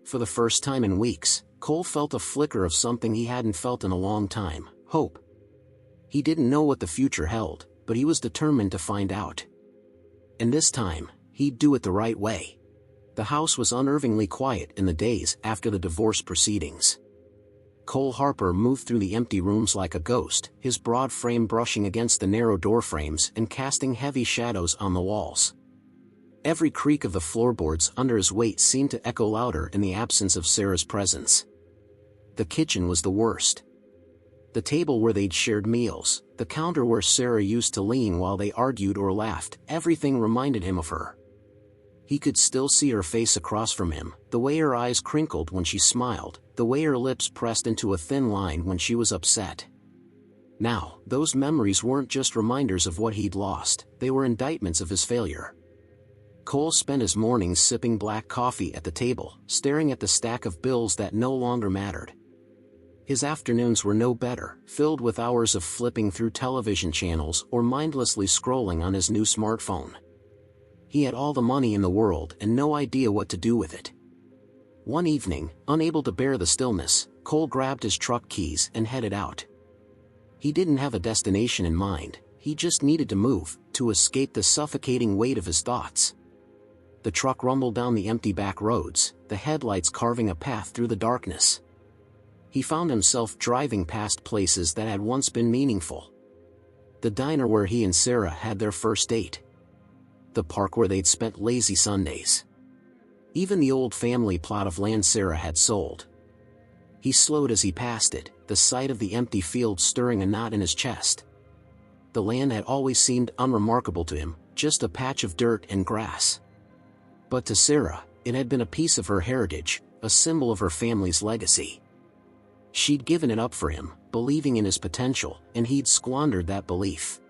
Speaker 1: For the first time in weeks, Cole felt a flicker of something he hadn't felt in a long time: hope. He didn't know what the future held, but he was determined to find out. And this time, he'd do it the right way. The house was unnervingly quiet in the days after the divorce proceedings. Cole Harper moved through the empty rooms like a ghost, his broad frame brushing against the narrow door frames and casting heavy shadows on the walls. Every creak of the floorboards under his weight seemed to echo louder in the absence of Sarah's presence. The kitchen was the worst. The table where they'd shared meals, the counter where Sarah used to lean while they argued or laughed, everything reminded him of her. He could still see her face across from him, the way her eyes crinkled when she smiled, the way her lips pressed into a thin line when she was upset. Now, those memories weren't just reminders of what he'd lost, they were indictments of his failure. Cole spent his mornings sipping black coffee at the table, staring at the stack of bills that no longer mattered. His afternoons were no better, filled with hours of flipping through television channels or mindlessly scrolling on his new smartphone. He had all the money in the world and no idea what to do with it. One evening, unable to bear the stillness, Cole grabbed his truck keys and headed out. He didn't have a destination in mind, he just needed to move, to escape the suffocating weight of his thoughts. The truck rumbled down the empty back roads, the headlights carving a path through the darkness. He found himself driving past places that had once been meaningful. The diner where he and Sarah had their first date. The park where they'd spent lazy Sundays. Even the old family plot of land Sarah had sold. He slowed as he passed it, the sight of the empty field stirring a knot in his chest. The land had always seemed unremarkable to him, just a patch of dirt and grass. But to Sarah, it had been a piece of her heritage, a symbol of her family's legacy. She'd given it up for him, believing in his potential, and he'd squandered that belief.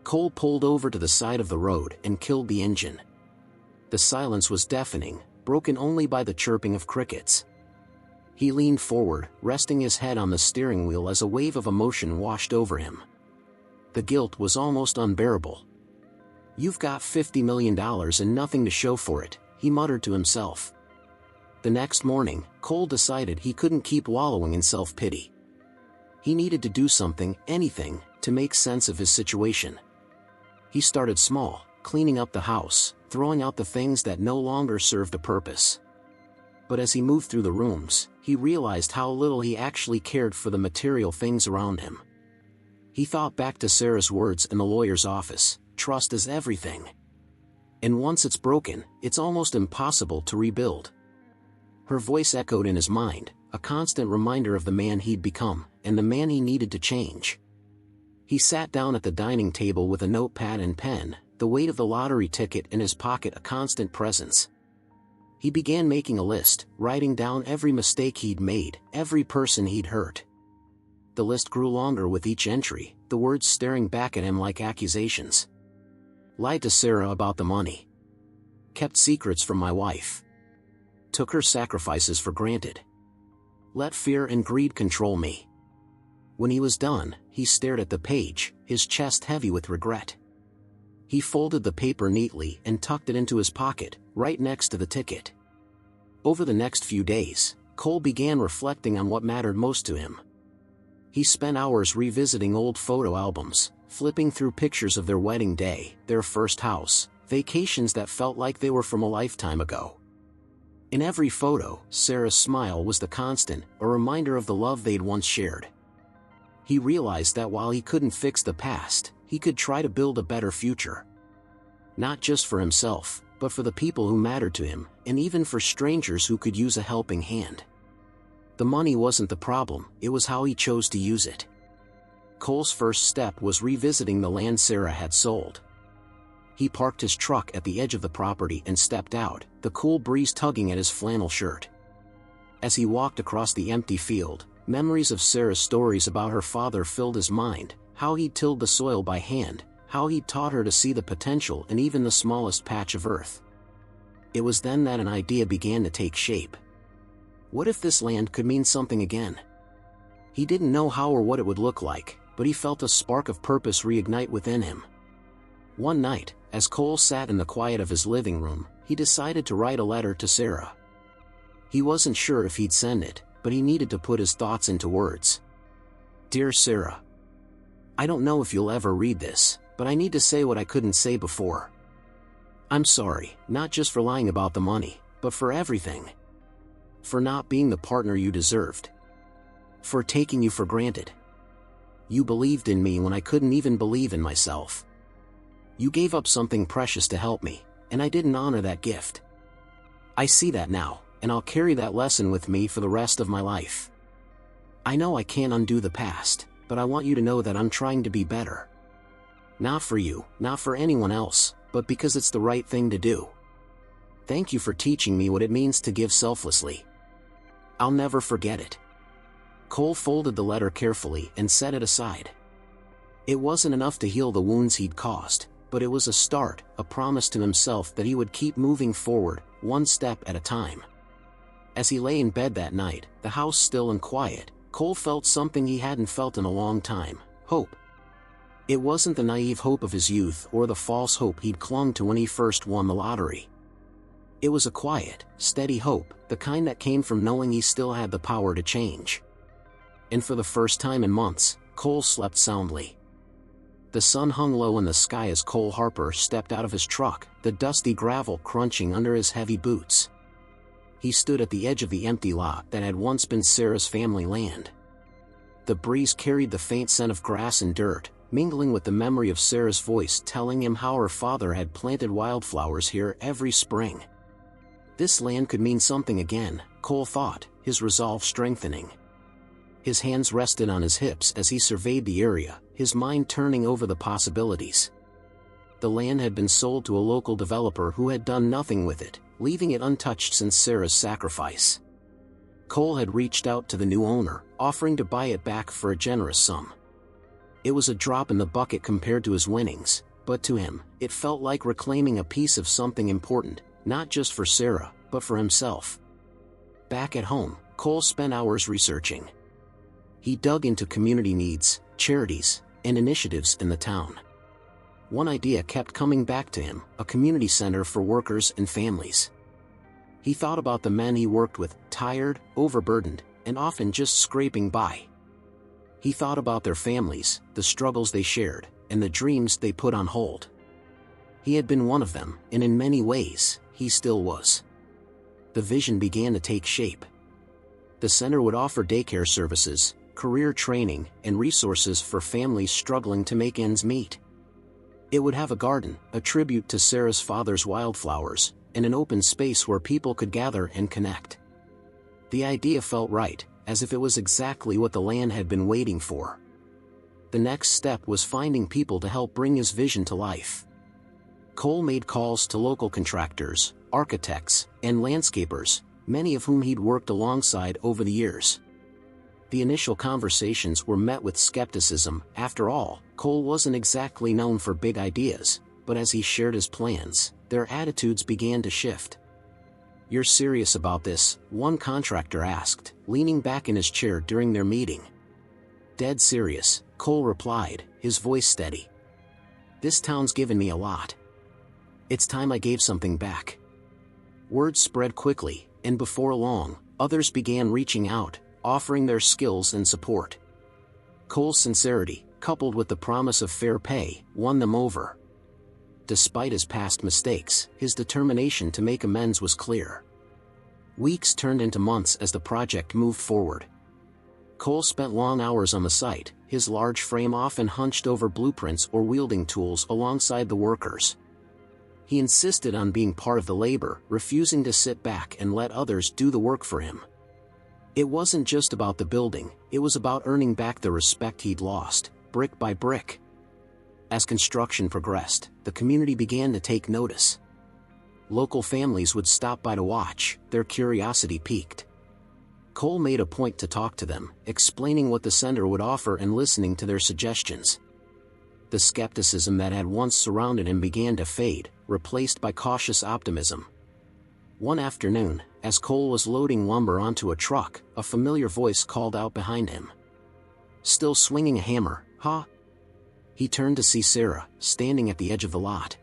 Speaker 1: Cole pulled over to the side of the road and killed the engine. The silence was deafening, broken only by the chirping of crickets. He leaned forward, resting his head on the steering wheel as a wave of emotion washed over him. The guilt was almost unbearable. "You've got $50 million and nothing to show for it," he muttered to himself. The next morning, Cole decided he couldn't keep wallowing in self-pity. He needed to do something, anything, to make sense of his situation. He started small, cleaning up the house, throwing out the things that no longer served a purpose. But as he moved through the rooms, he realized how little he actually cared for the material things around him. He thought back to Sarah's words in the lawyer's office: "Trust is everything. And once it's broken, it's almost impossible to rebuild." Her voice echoed in his mind, a constant reminder of the man he'd become, and the man he needed to change. He sat down at the dining table with a notepad and pen, the weight of the lottery ticket in his pocket a constant presence. He began making a list, writing down every mistake he'd made, every person he'd hurt. The list grew longer with each entry, the words staring back at him like accusations. "Lied to Sarah about the money. Kept secrets from my wife. Took her sacrifices for granted. Let fear and greed control me." When he was done, he stared at the page, his chest heavy with regret. He folded the paper neatly and tucked it into his pocket, right next to the ticket. Over the next few days, Cole began reflecting on what mattered most to him. He spent hours revisiting old photo albums, flipping through pictures of their wedding day, their first house, vacations that felt like they were from a lifetime ago. In every photo, Sarah's smile was the constant, a reminder of the love they'd once shared. He realized that while he couldn't fix the past, he could try to build a better future. Not just for himself, but for the people who mattered to him, and even for strangers who could use a helping hand. The money wasn't the problem, it was how he chose to use it. Cole's first step was revisiting the land Sarah had sold. He parked his truck at the edge of the property and stepped out, the cool breeze tugging at his flannel shirt. As he walked across the empty field, Memories of Sarah's stories about her father filled his mind, how he'd tilled the soil by hand, how he'd taught her to see the potential in even the smallest patch of earth. It was then that an idea began to take shape. What if this land could mean something again? He didn't know how or what it would look like, but he felt a spark of purpose reignite within him. One night, as Cole sat in the quiet of his living room, he decided to write a letter to Sarah. He wasn't sure if he'd send it, but he needed to put his thoughts into words. Dear Sarah, I don't know if you'll ever read this, but I need to say what I couldn't say before. I'm sorry, not just for lying about the money, but for everything. For not being the partner you deserved. For taking you for granted. You believed in me when I couldn't even believe in myself. You gave up something precious to help me, and I didn't honor that gift. I see that now, and I'll carry that lesson with me for the rest of my life. I know I can't undo the past, but I want you to know that I'm trying to be better. Not for you, not for anyone else, but because it's the right thing to do. Thank you for teaching me what it means to give selflessly. I'll never forget it. Cole folded the letter carefully and set it aside. It wasn't enough to heal the wounds he'd caused, but it was a start, a promise to himself that he would keep moving forward, one step at a time. As he lay in bed that night, the house still and quiet, Cole felt something he hadn't felt in a long time: hope. It wasn't the naive hope of his youth or the false hope he'd clung to when he first won the lottery. It was a quiet, steady hope, the kind that came from knowing he still had the power to change. And for the first time in months, Cole slept soundly. The sun hung low in the sky as Cole Harper stepped out of his truck, the dusty gravel crunching under his heavy boots. He stood at the edge of the empty lot that had once been Sarah's family land. The breeze carried the faint scent of grass and dirt, mingling with the memory of Sarah's voice telling him how her father had planted wildflowers here every spring. This land could mean something again, Cole thought, his resolve strengthening. His hands rested on his hips as he surveyed the area, his mind turning over the possibilities. The land had been sold to a local developer who had done nothing with it, leaving it untouched since Sarah's sacrifice. Cole had reached out to the new owner, offering to buy it back for a generous sum. It was a drop in the bucket compared to his winnings, but to him, it felt like reclaiming a piece of something important, not just for Sarah, but for himself. Back at home, Cole spent hours researching. He dug into community needs, charities, and initiatives in the town. One idea kept coming back to him: a community center for workers and families. He thought about the men he worked with, tired, overburdened, and often just scraping by. He thought about their families, the struggles they shared, and the dreams they put on hold. He had been one of them, and in many ways, he still was. The vision began to take shape. The center would offer daycare services, career training, and resources for families struggling to make ends meet. It would have a garden, a tribute to Sarah's father's wildflowers, and an open space where people could gather and connect. The idea felt right, as if it was exactly what the land had been waiting for. The next step was finding people to help bring his vision to life. Cole made calls to local contractors, architects, and landscapers, many of whom he'd worked alongside over the years. The initial conversations were met with skepticism. After all, Cole wasn't exactly known for big ideas, but as he shared his plans, their attitudes began to shift. "You're serious about this?" one contractor asked, leaning back in his chair during their meeting. "Dead serious," Cole replied, his voice steady. "This town's given me a lot. It's time I gave something back." Word spread quickly, and before long, others began reaching out, offering their skills and support. Cole's sincerity, coupled with the promise of fair pay, won them over. Despite his past mistakes, his determination to make amends was clear. Weeks turned into months as the project moved forward. Cole spent long hours on the site, his large frame often hunched over blueprints or wielding tools alongside the workers. He insisted on being part of the labor, refusing to sit back and let others do the work for him. It wasn't just about the building, it was about earning back the respect he'd lost, brick by brick. As construction progressed, the community began to take notice. Local families would stop by to watch, their curiosity piqued. Cole made a point to talk to them, explaining what the center would offer and listening to their suggestions. The skepticism that had once surrounded him began to fade, replaced by cautious optimism. One afternoon, as Cole was loading lumber onto a truck, a familiar voice called out behind him. "Still swinging a hammer, huh?" He turned to see Sarah, standing at the edge of the lot.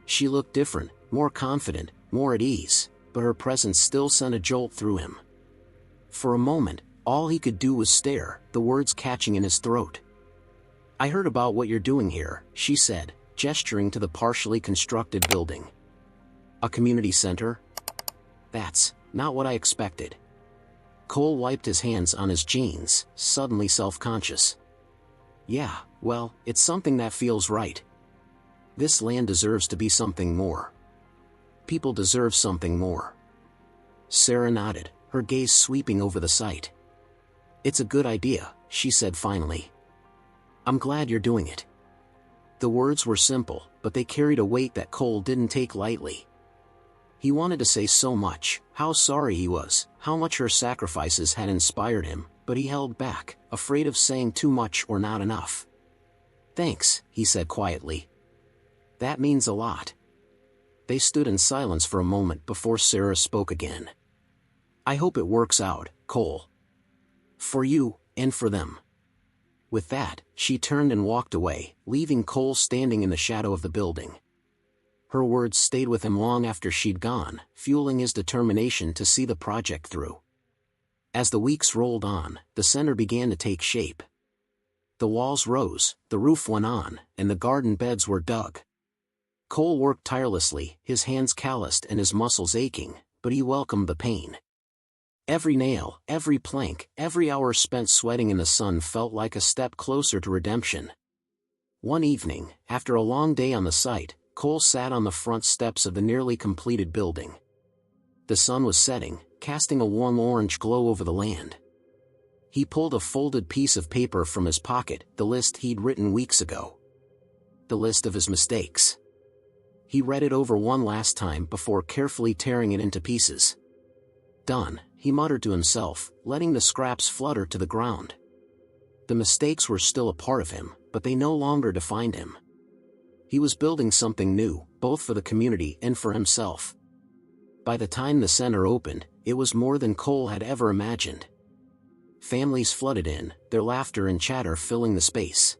Speaker 1: She looked different, more confident, more at ease, but her presence still sent a jolt through him. For a moment, all he could do was stare, the words catching in his throat. "I heard about what you're doing here," she said, gesturing to the partially constructed building. "A community center? That's not what I expected." Cole wiped his hands on his jeans, suddenly self-conscious. "Yeah, well, it's something that feels right. This land deserves to be something more. People deserve something more." Sarah nodded, her gaze sweeping over the site. "It's a good idea," she said finally. "I'm glad you're doing it." The words were simple, but they carried a weight that Cole didn't take lightly. He wanted to say so much, how sorry he was, how much her sacrifices had inspired him, but he held back, afraid of saying too much or not enough. "Thanks," he said quietly. "That means a lot." They stood in silence for a moment before Sarah spoke again. "I hope it works out, Cole. For you, and for them." With that, she turned and walked away, leaving Cole standing in the shadow of the building. Her words stayed with him long after she'd gone, fueling his determination to see the project through. As the weeks rolled on, the center began to take shape. The walls rose, the roof went on, and the garden beds were dug. Cole worked tirelessly, his hands calloused and his muscles aching, but he welcomed the pain. Every nail, every plank, every hour spent sweating in the sun felt like a step closer to redemption. One evening, after a long day on the site, Cole sat on the front steps of the nearly completed building. The sun was setting, casting a warm orange glow over the land. He pulled a folded piece of paper from his pocket, the list he'd written weeks ago. The list of his mistakes. He read it over one last time before carefully tearing it into pieces. "Done," he muttered to himself, letting the scraps flutter to the ground. The mistakes were still a part of him, but they no longer defined him. He was building something new, both for the community and for himself. By the time the center opened, it was more than Cole had ever imagined. Families flooded in, their laughter and chatter filling the space.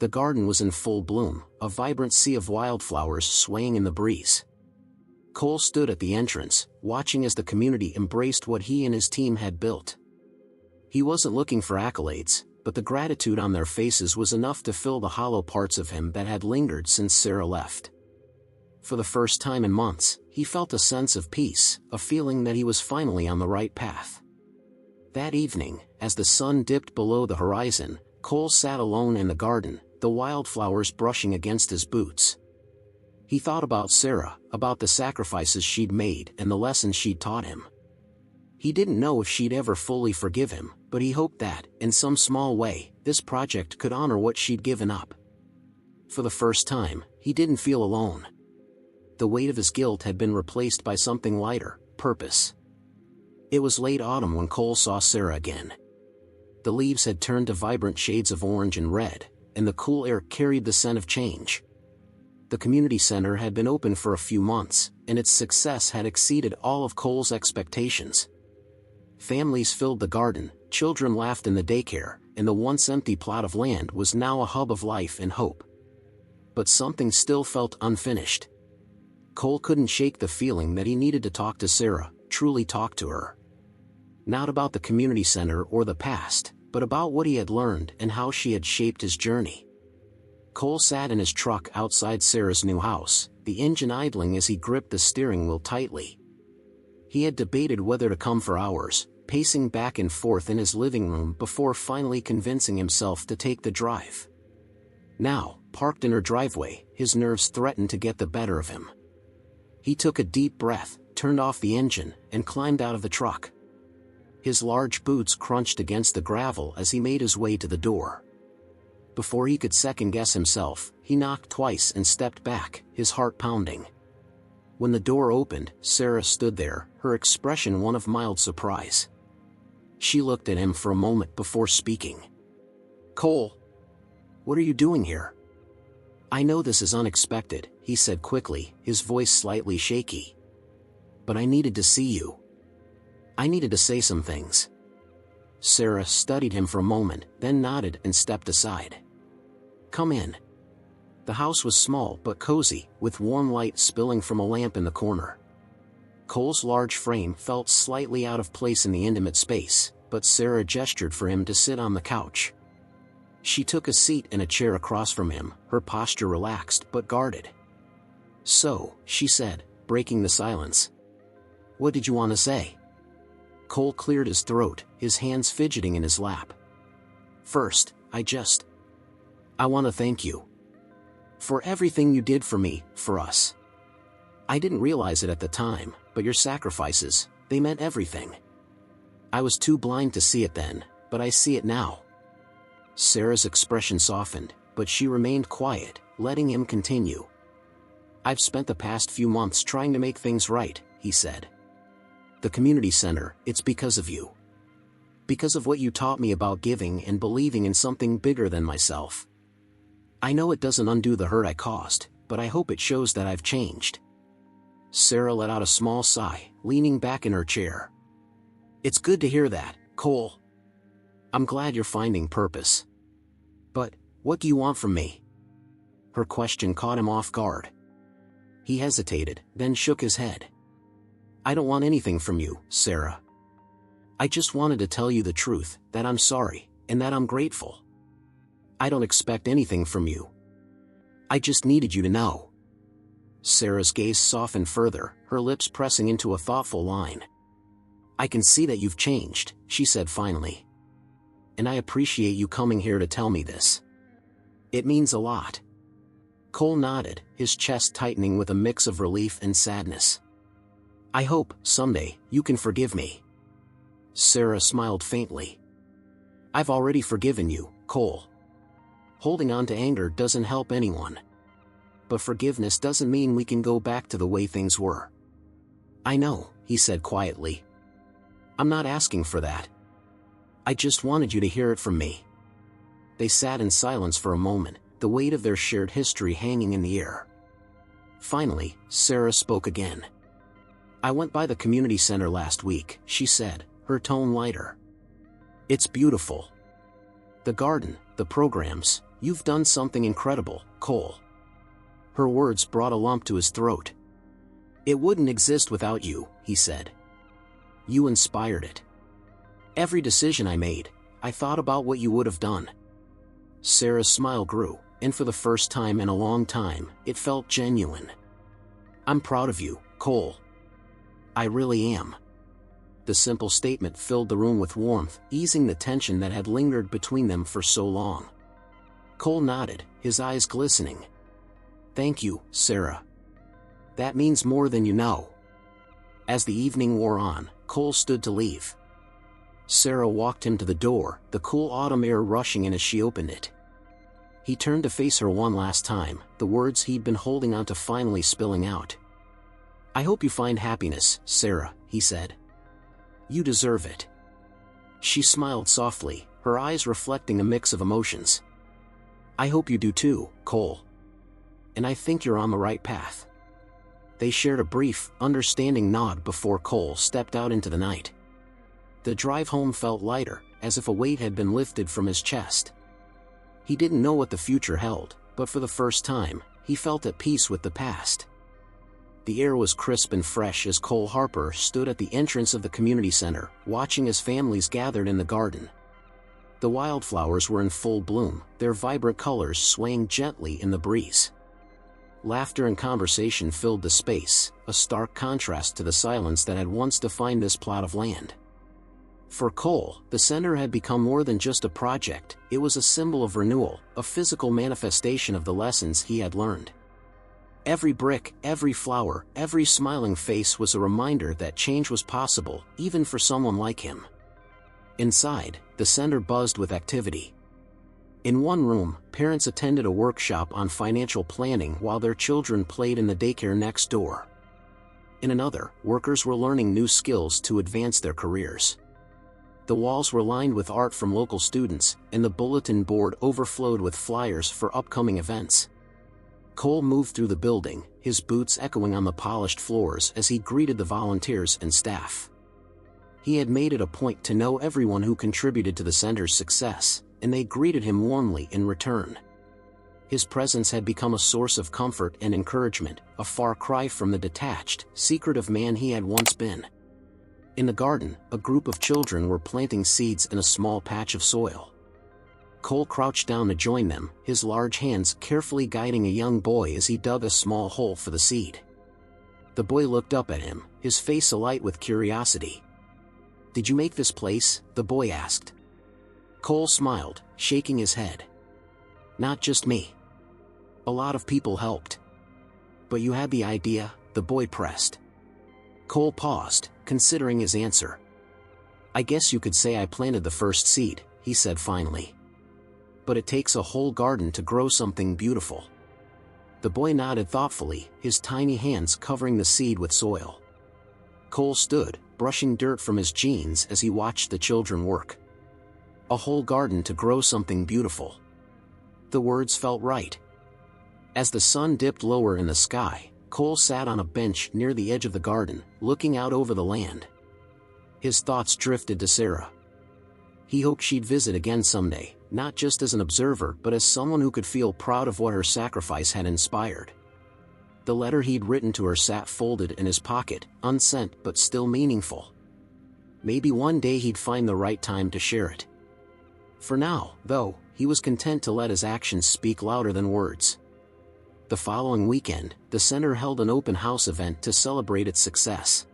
Speaker 1: The garden was in full bloom, a vibrant sea of wildflowers swaying in the breeze. Cole stood at the entrance, watching as the community embraced what he and his team had built. He wasn't looking for accolades, but the gratitude on their faces was enough to fill the hollow parts of him that had lingered since Sarah left. For the first time in months, he felt a sense of peace, a feeling that he was finally on the right path. That evening, as the sun dipped below the horizon, Cole sat alone in the garden, the wildflowers brushing against his boots. He thought about Sarah, about the sacrifices she'd made and the lessons she'd taught him. He didn't know if she'd ever fully forgive him, but he hoped that, in some small way, this project could honor what she'd given up. For the first time, he didn't feel alone. The weight of his guilt had been replaced by something lighter, purpose. It was late autumn when Cole saw Sarah again. The leaves had turned to vibrant shades of orange and red, and the cool air carried the scent of change. The community center had been open for a few months, and its success had exceeded all of Cole's expectations. Families filled the garden, children laughed in the daycare, and the once empty plot of land was now a hub of life and hope. But something still felt unfinished. Cole couldn't shake the feeling that he needed to talk to Sarah, truly talk to her. Not about the community center or the past, but about what he had learned and how she had shaped his journey. Cole sat in his truck outside Sarah's new house, the engine idling as he gripped the steering wheel tightly. He had debated whether to come for hours, pacing back and forth in his living room before finally convincing himself to take the drive. Now, parked in her driveway, his nerves threatened to get the better of him. He took a deep breath, turned off the engine, and climbed out of the truck. His large boots crunched against the gravel as he made his way to the door. Before he could second-guess himself, he knocked twice and stepped back, his heart pounding. When the door opened, Sarah stood there, her expression one of mild surprise. She looked at him for a moment before speaking. "Cole, what are you doing here?" "I know this is unexpected," he said quickly, his voice slightly shaky. "But I needed to see you. I needed to say some things." Sarah studied him for a moment, then nodded and stepped aside. "Come in." The house was small but cozy, with warm light spilling from a lamp in the corner. Cole's large frame felt slightly out of place in the intimate space, but Sarah gestured for him to sit on the couch. She took a seat in a chair across from him, her posture relaxed but guarded. "So," she said, breaking the silence. "What did you want to say?" Cole cleared his throat, his hands fidgeting in his lap. "First, I want to thank you. For everything you did for me, for us. I didn't realize it at the time, but your sacrifices, they meant everything. I was too blind to see it then, but I see it now." Sarah's expression softened, but she remained quiet, letting him continue. "I've spent the past few months trying to make things right," he said. "The community center, it's because of you. Because of what you taught me about giving and believing in something bigger than myself. I know it doesn't undo the hurt I caused, but I hope it shows that I've changed." Sarah let out a small sigh, leaning back in her chair. "It's good to hear that, Cole. I'm glad you're finding purpose. But, what do you want from me?" Her question caught him off guard. He hesitated, then shook his head. "I don't want anything from you, Sarah. I just wanted to tell you the truth, that I'm sorry, and that I'm grateful. I don't expect anything from you. I just needed you to know." Sarah's gaze softened further, her lips pressing into a thoughtful line. "I can see that you've changed," she said finally. "And I appreciate you coming here to tell me this. It means a lot." Cole nodded, his chest tightening with a mix of relief and sadness. "I hope, someday, you can forgive me." Sarah smiled faintly. "I've already forgiven you, Cole. Holding on to anger doesn't help anyone. But forgiveness doesn't mean we can go back to the way things were." "I know," he said quietly. "I'm not asking for that. I just wanted you to hear it from me." They sat in silence for a moment, the weight of their shared history hanging in the air. Finally, Sarah spoke again. "I went by the community center last week," she said, her tone lighter. "It's beautiful. The garden, the programs, you've done something incredible, Cole." Her words brought a lump to his throat. "It wouldn't exist without you," he said. "You inspired it. Every decision I made, I thought about what you would have done." Sarah's smile grew, and for the first time in a long time, it felt genuine. "I'm proud of you, Cole. I really am." The simple statement filled the room with warmth, easing the tension that had lingered between them for so long. Cole nodded, his eyes glistening. "Thank you, Sarah. That means more than you know." As the evening wore on, Cole stood to leave. Sarah walked him to the door, the cool autumn air rushing in as she opened it. He turned to face her one last time, the words he'd been holding on to finally spilling out. "I hope you find happiness, Sarah," he said. "You deserve it." She smiled softly, her eyes reflecting a mix of emotions. "I hope you do too, Cole. And I think you're on the right path." They shared a brief, understanding nod before Cole stepped out into the night. The drive home felt lighter, as if a weight had been lifted from his chest. He didn't know what the future held, but for the first time, he felt at peace with the past. The air was crisp and fresh as Cole Harper stood at the entrance of the community center, watching as families gathered in the garden. The wildflowers were in full bloom, their vibrant colors swaying gently in the breeze. Laughter and conversation filled the space, a stark contrast to the silence that had once defined this plot of land. For Cole, the center had become more than just a project, it was a symbol of renewal, a physical manifestation of the lessons he had learned. Every brick, every flower, every smiling face was a reminder that change was possible, even for someone like him. Inside, the center buzzed with activity. In one room, parents attended a workshop on financial planning while their children played in the daycare next door. In another, workers were learning new skills to advance their careers. The walls were lined with art from local students, and the bulletin board overflowed with flyers for upcoming events. Cole moved through the building, his boots echoing on the polished floors as he greeted the volunteers and staff. He had made it a point to know everyone who contributed to the center's success, and they greeted him warmly in return. His presence had become a source of comfort and encouragement, a far cry from the detached, secretive man he had once been. In the garden, a group of children were planting seeds in a small patch of soil. Cole crouched down to join them, his large hands carefully guiding a young boy as he dug a small hole for the seed. The boy looked up at him, his face alight with curiosity. "Did you make this place?" the boy asked. Cole smiled, shaking his head. "Not just me. A lot of people helped." "But you had the idea," the boy pressed. Cole paused, considering his answer. "I guess you could say I planted the first seed," he said finally. "But it takes a whole garden to grow something beautiful." The boy nodded thoughtfully, his tiny hands covering the seed with soil. Cole stood, brushing dirt from his jeans as he watched the children work. A whole garden to grow something beautiful. The words felt right. As the sun dipped lower in the sky, Cole sat on a bench near the edge of the garden, looking out over the land. His thoughts drifted to Sarah. He hoped she'd visit again someday, not just as an observer but as someone who could feel proud of what her sacrifice had inspired. The letter he'd written to her sat folded in his pocket, unsent but still meaningful. Maybe one day he'd find the right time to share it. For now, though, he was content to let his actions speak louder than words. The following weekend, the center held an open house event to celebrate its success.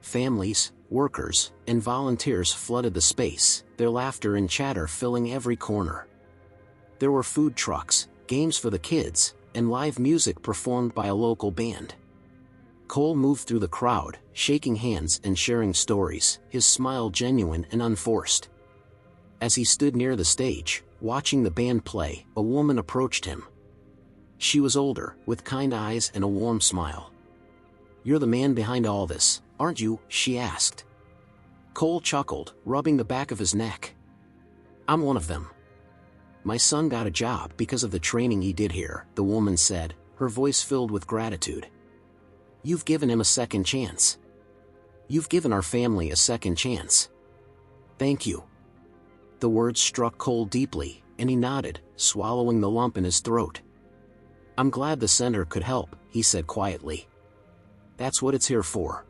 Speaker 1: Families, workers, and volunteers flooded the space, their laughter and chatter filling every corner. There were food trucks, games for the kids, and live music performed by a local band. Cole moved through the crowd, shaking hands and sharing stories, his smile genuine and unforced. As he stood near the stage, watching the band play, a woman approached him. She was older, with kind eyes and a warm smile. "You're the man behind all this, aren't you?" she asked. Cole chuckled, rubbing the back of his neck. "I'm one of them. My son got a job because of the training he did here," the woman said, her voice filled with gratitude. "You've given him a second chance. You've given our family a second chance. Thank you." The words struck Cole deeply, and he nodded, swallowing the lump in his throat. "I'm glad the center could help," he said quietly. "That's what it's here for."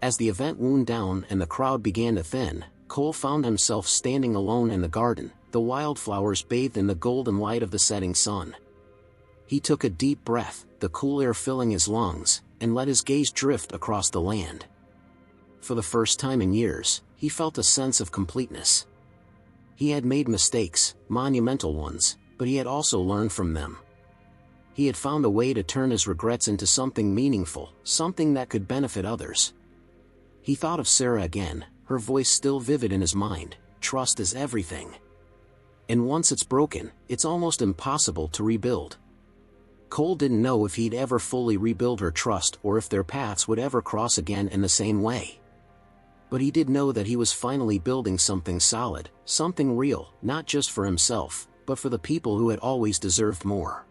Speaker 1: As the event wound down and the crowd began to thin, Cole found himself standing alone in the garden, the wildflowers bathed in the golden light of the setting sun. He took a deep breath, the cool air filling his lungs, and let his gaze drift across the land. For the first time in years, he felt a sense of completeness. He had made mistakes, monumental ones, but he had also learned from them. He had found a way to turn his regrets into something meaningful, something that could benefit others. He thought of Sarah again, her voice still vivid in his mind. "Trust is everything. And once it's broken, it's almost impossible to rebuild." Cole didn't know if he'd ever fully rebuild her trust or if their paths would ever cross again in the same way. But he did know that he was finally building something solid, something real, not just for himself, but for the people who had always deserved more.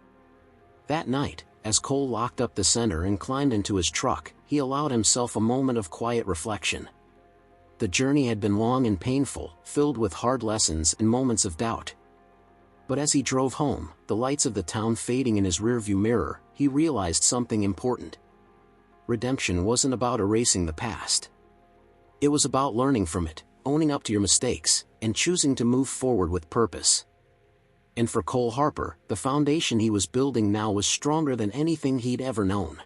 Speaker 1: That night, as Cole locked up the center and climbed into his truck, he allowed himself a moment of quiet reflection. The journey had been long and painful, filled with hard lessons and moments of doubt. But as he drove home, the lights of the town fading in his rearview mirror, he realized something important. Redemption wasn't about erasing the past. It was about learning from it, owning up to your mistakes, and choosing to move forward with purpose. And for Cole Harper, the foundation he was building now was stronger than anything he'd ever known.